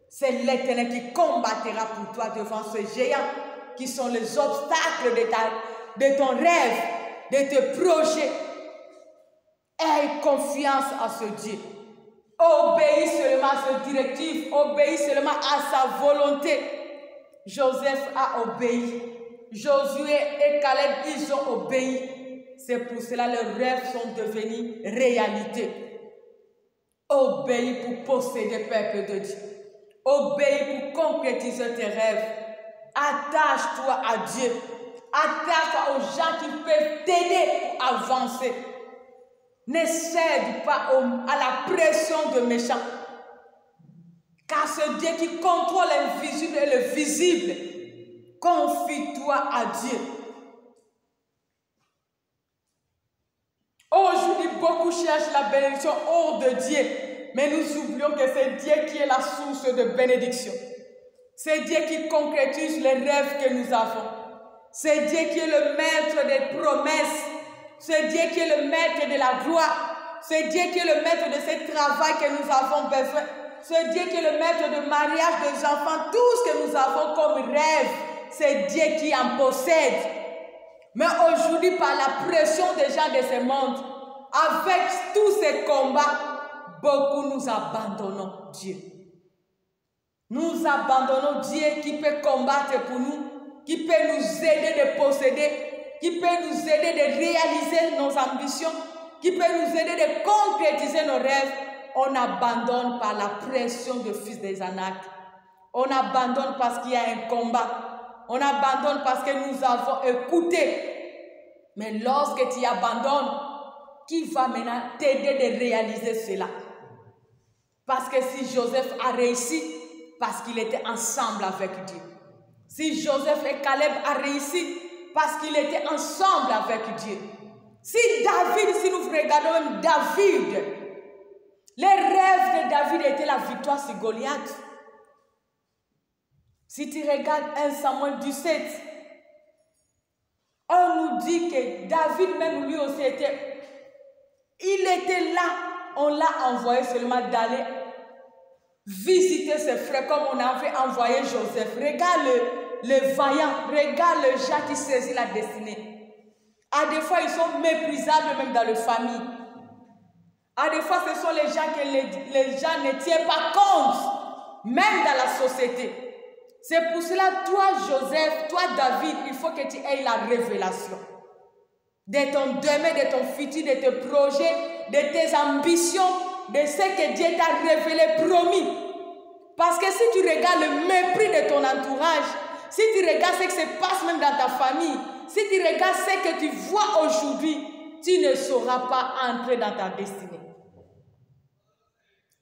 C'est l'Éternel qui combattra pour toi devant ce géant qui sont les obstacles de ton rêve, de tes projets. Aie confiance à ce Dieu. Obéis seulement à ses directives, obéis seulement à sa volonté. Joseph a obéi. Josué et Caleb, ils ont obéi. C'est pour cela que leurs rêves sont devenus réalité. Obéis pour posséder le peuple de Dieu. Obéis pour concrétiser tes rêves. Attache-toi à Dieu. Attache-toi aux gens qui peuvent t'aider pour avancer. Ne cède pas à la pression de méchants. Car ce Dieu qui contrôle l'invisible et le visible, confie-toi à Dieu. Aujourd'hui, beaucoup cherchent la bénédiction hors de Dieu. Mais nous oublions que c'est Dieu qui est la source de bénédiction. C'est Dieu qui concrétise les rêves que nous avons. C'est Dieu qui est le maître des promesses. C'est Dieu qui est le maître de la gloire. C'est Dieu qui est le maître de ce travail que nous avons besoin. C'est Dieu qui est le maître de mariage des enfants. Tout ce que nous avons comme rêve, c'est Dieu qui en possède. Mais aujourd'hui, par la pression des gens de ce monde, avec tous ces combats, beaucoup nous abandonnons Dieu. Nous abandonnons Dieu qui peut combattre pour nous, qui peut nous aider de posséder, qui peut nous aider de réaliser nos ambitions, qui peut nous aider de concrétiser nos rêves. On abandonne par la pression de fils des Anak. On abandonne parce qu'il y a un combat. On abandonne parce que nous avons écouté. Mais lorsque tu abandonnes, qui va maintenant t'aider de réaliser cela? Parce que si Joseph a réussi, parce qu'il était ensemble avec Dieu. Si Joseph et Caleb a réussi, parce qu'il était ensemble avec Dieu. Si David, si nous regardons même David, les rêves de David étaient la victoire sur Goliath. Si tu regardes 1 Samuel 17, on nous dit que David même lui aussi il était là, on l'a envoyé seulement d'aller visiter ses frères comme on avait envoyé Joseph. Regarde le vaillant, regarde le gens qui saisit la destinée. À des fois, ils sont méprisables même dans la famille. À des fois, ce sont les gens que les gens ne tiennent pas compte, même dans la société. C'est pour cela, toi Joseph, toi David, il faut que tu aies la révélation de ton demain, de ton futur, de tes projets, de tes ambitions, de ce que Dieu t'a révélé, promis. Parce que si tu regardes le mépris de ton entourage, si tu regardes ce qui se passe même dans ta famille, si tu regardes ce que tu vois aujourd'hui, tu ne sauras pas entrer dans ta destinée.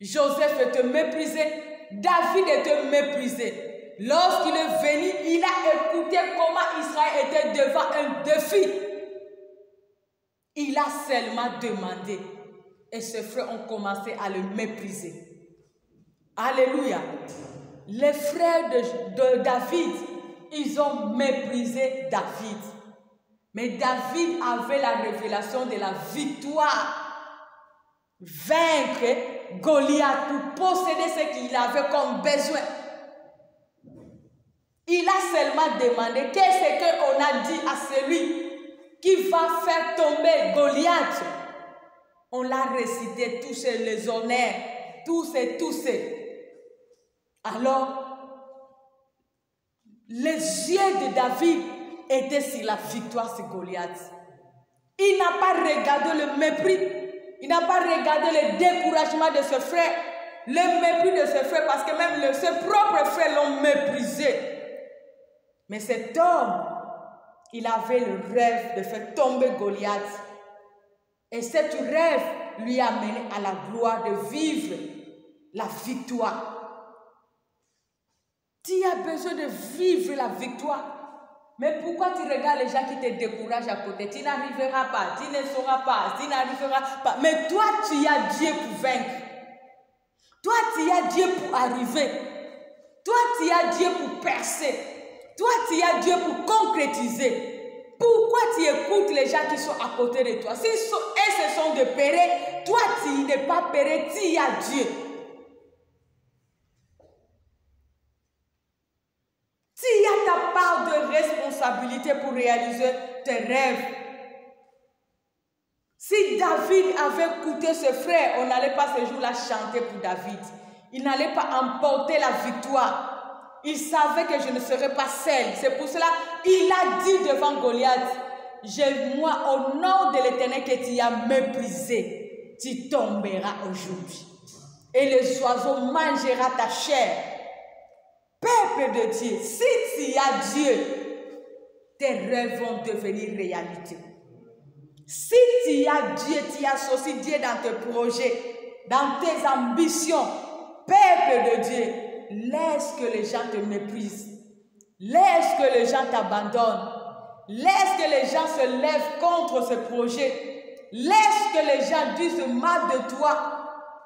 Joseph était méprisé, David était méprisé. Lorsqu'il est venu, il a écouté comment Israël était devant un défi. Il a seulement demandé. Et ses frères ont commencé à le mépriser. Alléluia. Les frères de David, ils ont méprisé David. Mais David avait la révélation de la victoire. Vaincre Goliath pour posséder ce qu'il avait comme besoin. Il a seulement demandé qu'est-ce qu'on a dit à celui qui va faire tomber Goliath. On l'a récité tous les honneurs, tous. Alors, les yeux de David étaient sur la victoire sur Goliath. Il n'a pas regardé le mépris, il n'a pas regardé le découragement de ses frères, le mépris de ses frères, parce que même ses propres frères l'ont méprisé. Mais cet homme, il avait le rêve de faire tomber Goliath. Et cet rêve lui a mené à la gloire de vivre la victoire. Tu as besoin de vivre la victoire. Mais pourquoi tu regardes les gens qui te découragent à côté? Tu n'arriveras pas, tu ne sauras pas, tu n'arriveras pas. Mais toi, tu as Dieu pour vaincre. Toi, tu as Dieu pour arriver. Toi, tu as Dieu pour percer. Toi, tu as Dieu pour concrétiser. Pourquoi tu écoutes les gens qui sont à côté de toi? Si elles se sont de pérer, toi tu n'es pas péré, tu y as Dieu. Tu y as ta part de responsabilité pour réaliser tes rêves. Si David avait écouté ses frères, on n'allait pas ce jour-là chanter pour David. Il n'allait pas emporter la victoire. Il savait que je ne serais pas seul. C'est pour cela qu'il a dit devant Goliath, moi, au nom de l'Éternel que tu as méprisé, tu tomberas aujourd'hui. Et les oiseaux mangeront ta chair. Peuple de Dieu, si tu as Dieu, tes rêves vont devenir réalité. Si tu as Dieu, tu associes Dieu dans tes projets, dans tes ambitions, peuple de Dieu, laisse que les gens te méprisent. Laisse que les gens t'abandonnent. Laisse que les gens se lèvent contre ce projet. Laisse que les gens disent mal de toi.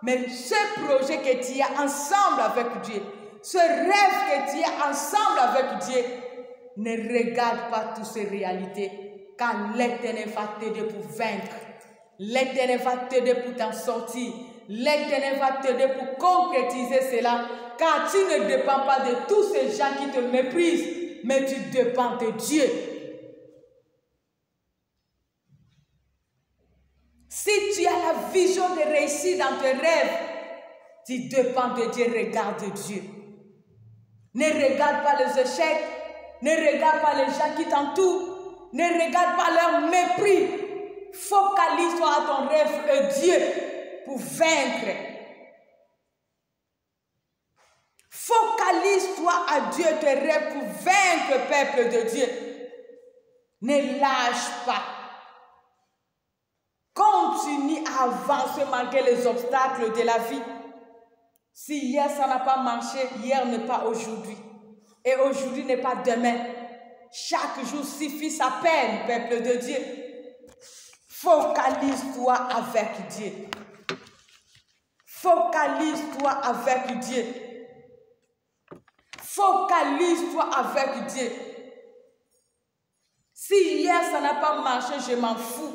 Mais ce projet que tu as ensemble avec Dieu, ce rêve que tu as ensemble avec Dieu, ne regarde pas toutes ces réalités, car l'Éternel va t'aider pour vaincre. L'Éternel va t'aider pour t'en sortir. L'Éternel va t'aider pour concrétiser cela, car tu ne dépends pas de tous ces gens qui te méprisent, mais tu dépends de Dieu. Si tu as la vision de réussir dans tes rêves, tu dépends de Dieu, regarde Dieu. Ne regarde pas les échecs, ne regarde pas les gens qui t'entourent, ne regarde pas leur mépris. Focalise-toi à ton rêve et Dieu pour vaincre. Focalise-toi à Dieu, tes rêves pour vaincre, peuple de Dieu. Ne lâche pas. Continue à avancer malgré les obstacles de la vie. Si hier ça n'a pas marché, hier n'est pas aujourd'hui. Et aujourd'hui n'est pas demain. Chaque jour suffit sa peine, peuple de Dieu. Focalise-toi avec Dieu. Focalise-toi avec Dieu. Focalise-toi avec Dieu. Si hier ça n'a pas marché, je m'en fous.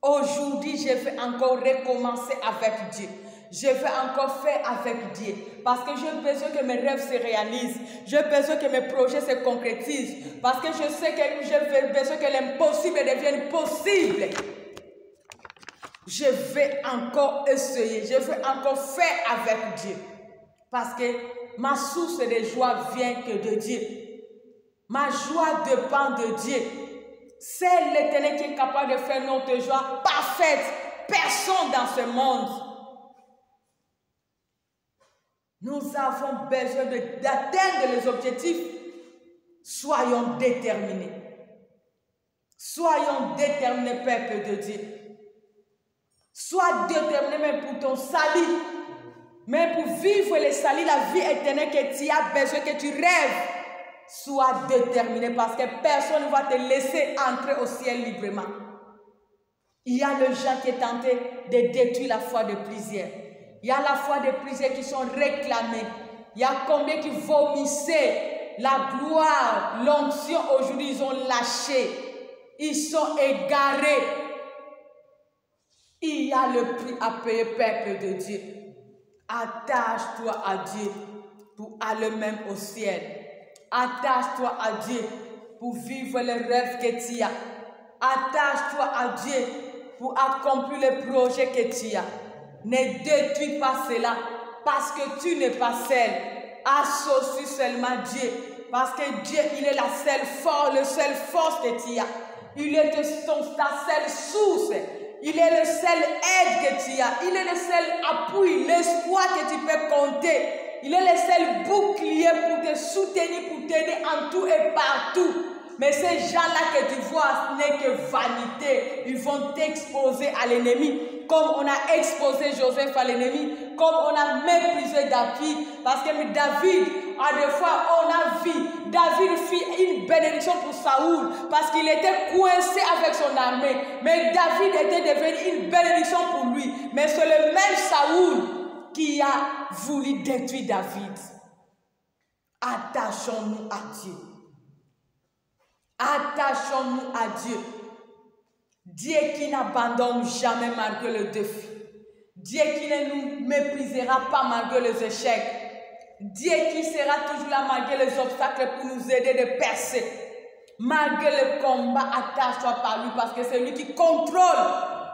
Aujourd'hui, je vais encore recommencer avec Dieu. Je vais encore faire avec Dieu. Parce que j'ai besoin que mes rêves se réalisent. J'ai besoin que mes projets se concrétisent. Parce que je sais que j'ai besoin que l'impossible devienne possible. Je vais encore essayer. Je vais encore faire avec Dieu. Parce que ma source de joie vient que de Dieu. Ma joie dépend de Dieu. C'est l'Éternel qui est capable de faire notre joie parfaite. Personne dans ce monde. Nous avons besoin d'atteindre les objectifs. Soyons déterminés. Soyons déterminés, peuple de Dieu. Sois déterminé même pour ton salut. Mais pour vivre le salut, la vie éternelle que tu as besoin, que tu rêves. Sois déterminé parce que personne ne va te laisser entrer au ciel librement. Il y a le gens qui est tenté de détruire la foi de plusieurs. Il y a la foi de plusieurs qui sont réclamés. Il y a combien qui vomissaient la gloire, l'onction. Aujourd'hui, ils ont lâché. Ils sont égarés. Il y a le prix à payer, peuple de Dieu. Attache-toi à Dieu pour aller même au ciel. Attache-toi à Dieu pour vivre les rêves que tu as. Attache-toi à Dieu pour accomplir les projets que tu as. Ne détruis pas cela parce que tu n'es pas seul. Associe seulement Dieu parce que Dieu, il est la seule force, le seul force que tu as. Il est ta seule source. Il est le seul aide que tu as. Il est le seul appui, l'espoir que tu peux compter. Il est le seul bouclier pour te soutenir, pour t'aider en tout et partout. Mais ces gens-là que tu vois, ce n'est que vanité. Ils vont t'exposer à l'ennemi. Comme on a exposé Joseph à l'ennemi. Comme on a méprisé David. Parce que David, à des fois, on a vu, David fit une bénédiction pour Saoul. Parce qu'il était coincé avec son armée. Mais David était devenu une bénédiction pour lui. Mais c'est le même Saoul qui a voulu détruire David. Attachons-nous à Dieu. Attachons-nous à Dieu. Dieu qui n'abandonne jamais malgré le défi. Dieu qui ne nous méprisera pas malgré les échecs. Dieu qui sera toujours là malgré les obstacles pour nous aider de percer. Malgré le combat, attache-toi par lui parce que c'est lui qui contrôle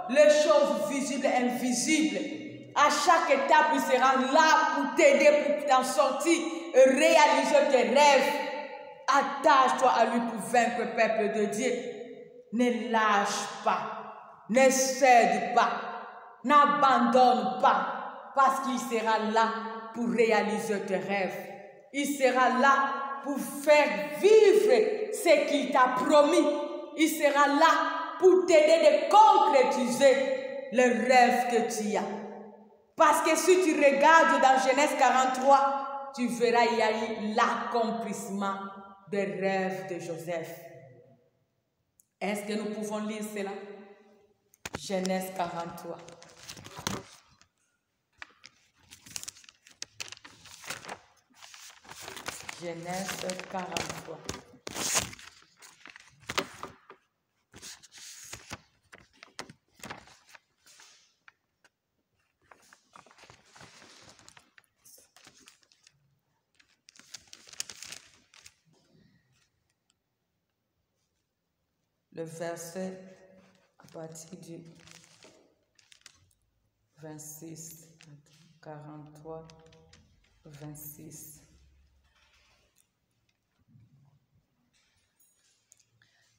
les choses visibles et invisibles. À chaque étape, il sera là pour t'aider, pour t'en sortir et réaliser tes rêves. Attache-toi à lui pour vaincre, peuple de Dieu. Ne lâche pas, ne cède pas, n'abandonne pas, parce qu'il sera là pour réaliser tes rêves. Il sera là pour faire vivre ce qu'il t'a promis. Il sera là pour t'aider de concrétiser les rêves que tu as. Parce que si tu regardes dans Genèse 43, tu verras il y a eu l'accomplissement des rêves de Joseph. Est-ce que nous pouvons lire cela? Genèse 43. Genèse 43. Le verset à partir du 26, 43, 26.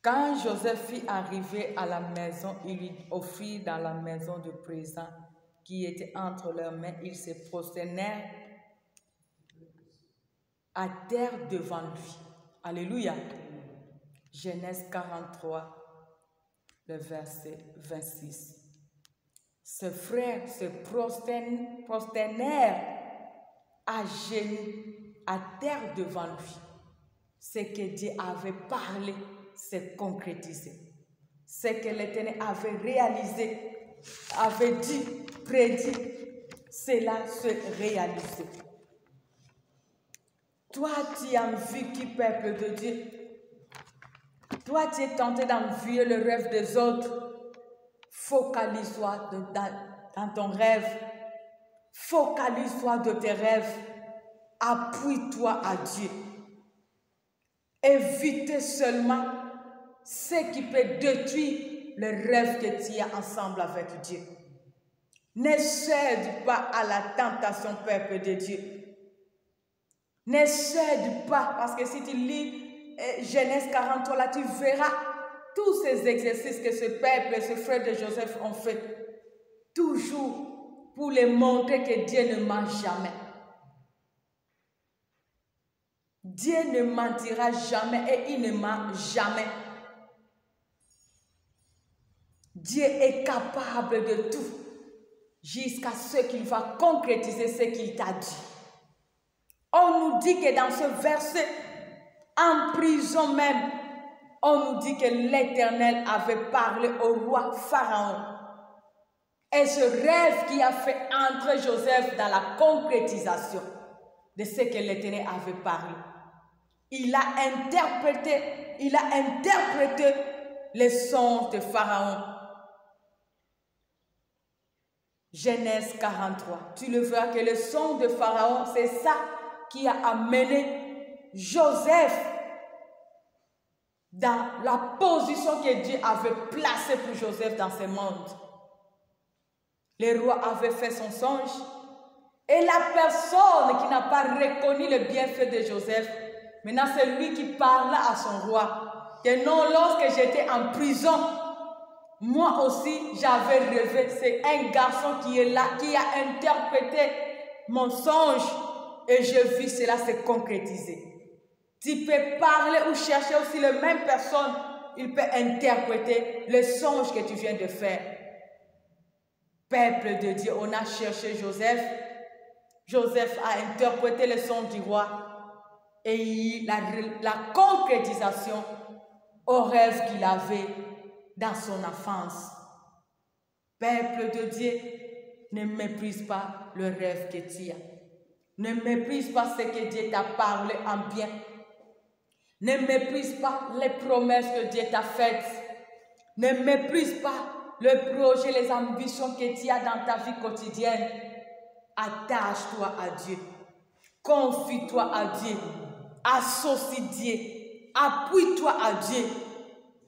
Quand Joseph fut arrivé à la maison, il lui offrit dans la maison de présent qui était entre leurs mains. Ils se prosternèrent à terre devant lui. Alléluia. Genèse 43, le verset 26. Ses frères se prosternèrent à genoux, à terre devant lui. Ce que Dieu avait parlé s'est concrétisé. Ce que l'Éternel avait réalisé, avait dit, prédit, cela se réalisait. Toi, tu as vécu, peuple de Dieu. Toi, tu es tenté d'envier le rêve des autres. Focalise-toi dans ton rêve. Focalise-toi de tes rêves. Appuie-toi à Dieu. Évite seulement ce qui peut détruire le rêve que tu as ensemble avec Dieu. Ne cède pas à la tentation, peuple de Dieu. Ne cède pas, parce que si tu lis Genèse 43, là, tu verras tous ces exercices que ce peuple et ce frère de Joseph ont fait. Toujours pour les montrer que Dieu ne ment jamais. Dieu ne mentira jamais et il ne ment jamais. Dieu est capable de tout jusqu'à ce qu'il va concrétiser ce qu'il t'a dit. On nous dit que dans ce verset, en prison même, on nous dit que l'Éternel avait parlé au roi Pharaon. Et ce rêve qui a fait entrer Joseph dans la concrétisation de ce que l'Éternel avait parlé. Il a interprété les songes de Pharaon. Genèse 43. Tu le verras que le son de Pharaon, c'est ça qui a amené Joseph dans la position que Dieu avait placée pour Joseph dans ce monde. Le roi avait fait son songe et la personne qui n'a pas reconnu le bienfait de Joseph, maintenant c'est lui qui parla à son roi que non, lorsque j'étais en prison, moi aussi j'avais rêvé. C'est un garçon qui est là, qui a interprété mon songe et je vis cela se concrétiser. Tu peux parler ou chercher aussi la même personne, il peut interpréter le songe que tu viens de faire. Peuple de Dieu, on a cherché Joseph. Joseph a interprété le songe du roi et la concrétisation au rêve qu'il avait dans son enfance. Peuple de Dieu, ne méprise pas le rêve que tu as. Ne méprise pas ce que Dieu t'a parlé en bien. Ne méprise pas les promesses que Dieu t'a faites. Ne méprise pas le projet, les ambitions que tu as dans ta vie quotidienne. Attache-toi à Dieu. Confie-toi à Dieu. Associe Dieu. Appuie-toi à Dieu.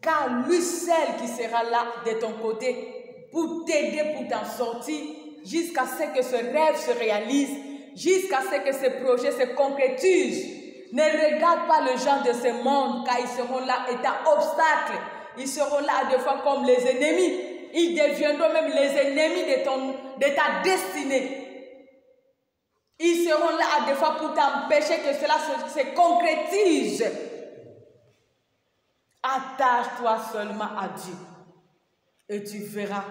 Car lui seul qui sera là de ton côté pour t'aider, pour t'en sortir, jusqu'à ce que ce rêve se réalise, jusqu'à ce que ce projet se concrétise. Ne regarde pas le genre de ce monde, car ils seront là étant obstacles. Ils seront là des fois comme les ennemis. Ils deviendront même les ennemis de ta destinée. Ils seront là des fois pour t'empêcher que cela se concrétise. Attache-toi seulement à Dieu. Et tu verras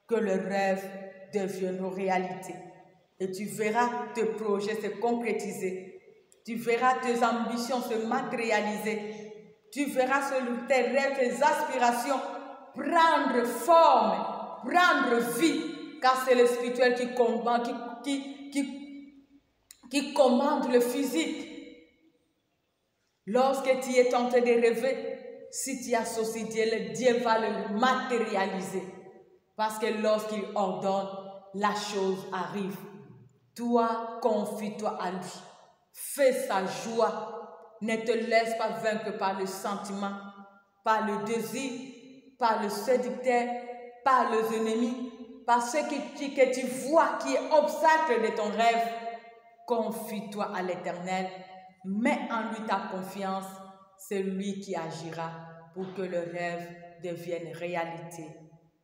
que le rêve deviendra réalité. Et tu verras tes projets se concrétiser. Tu verras tes ambitions se matérialiser. Tu verras tes rêves, tes aspirations prendre forme, prendre vie. Car c'est le spirituel qui commande le physique. Lorsque tu es tenté de rêver, si tu associes Dieu, Dieu va le matérialiser. Parce que lorsqu'il ordonne, la chose arrive. Toi, confie-toi à lui. Fais sa joie. Ne te laisse pas vaincre par le sentiment, par le désir, par le séducteur, par les ennemis, par ce que tu vois qui est obstacle de ton rêve. Confie-toi à l'Éternel. Mets en lui ta confiance. C'est lui qui agira pour que le rêve devienne réalité.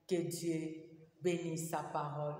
Que Dieu bénisse sa parole.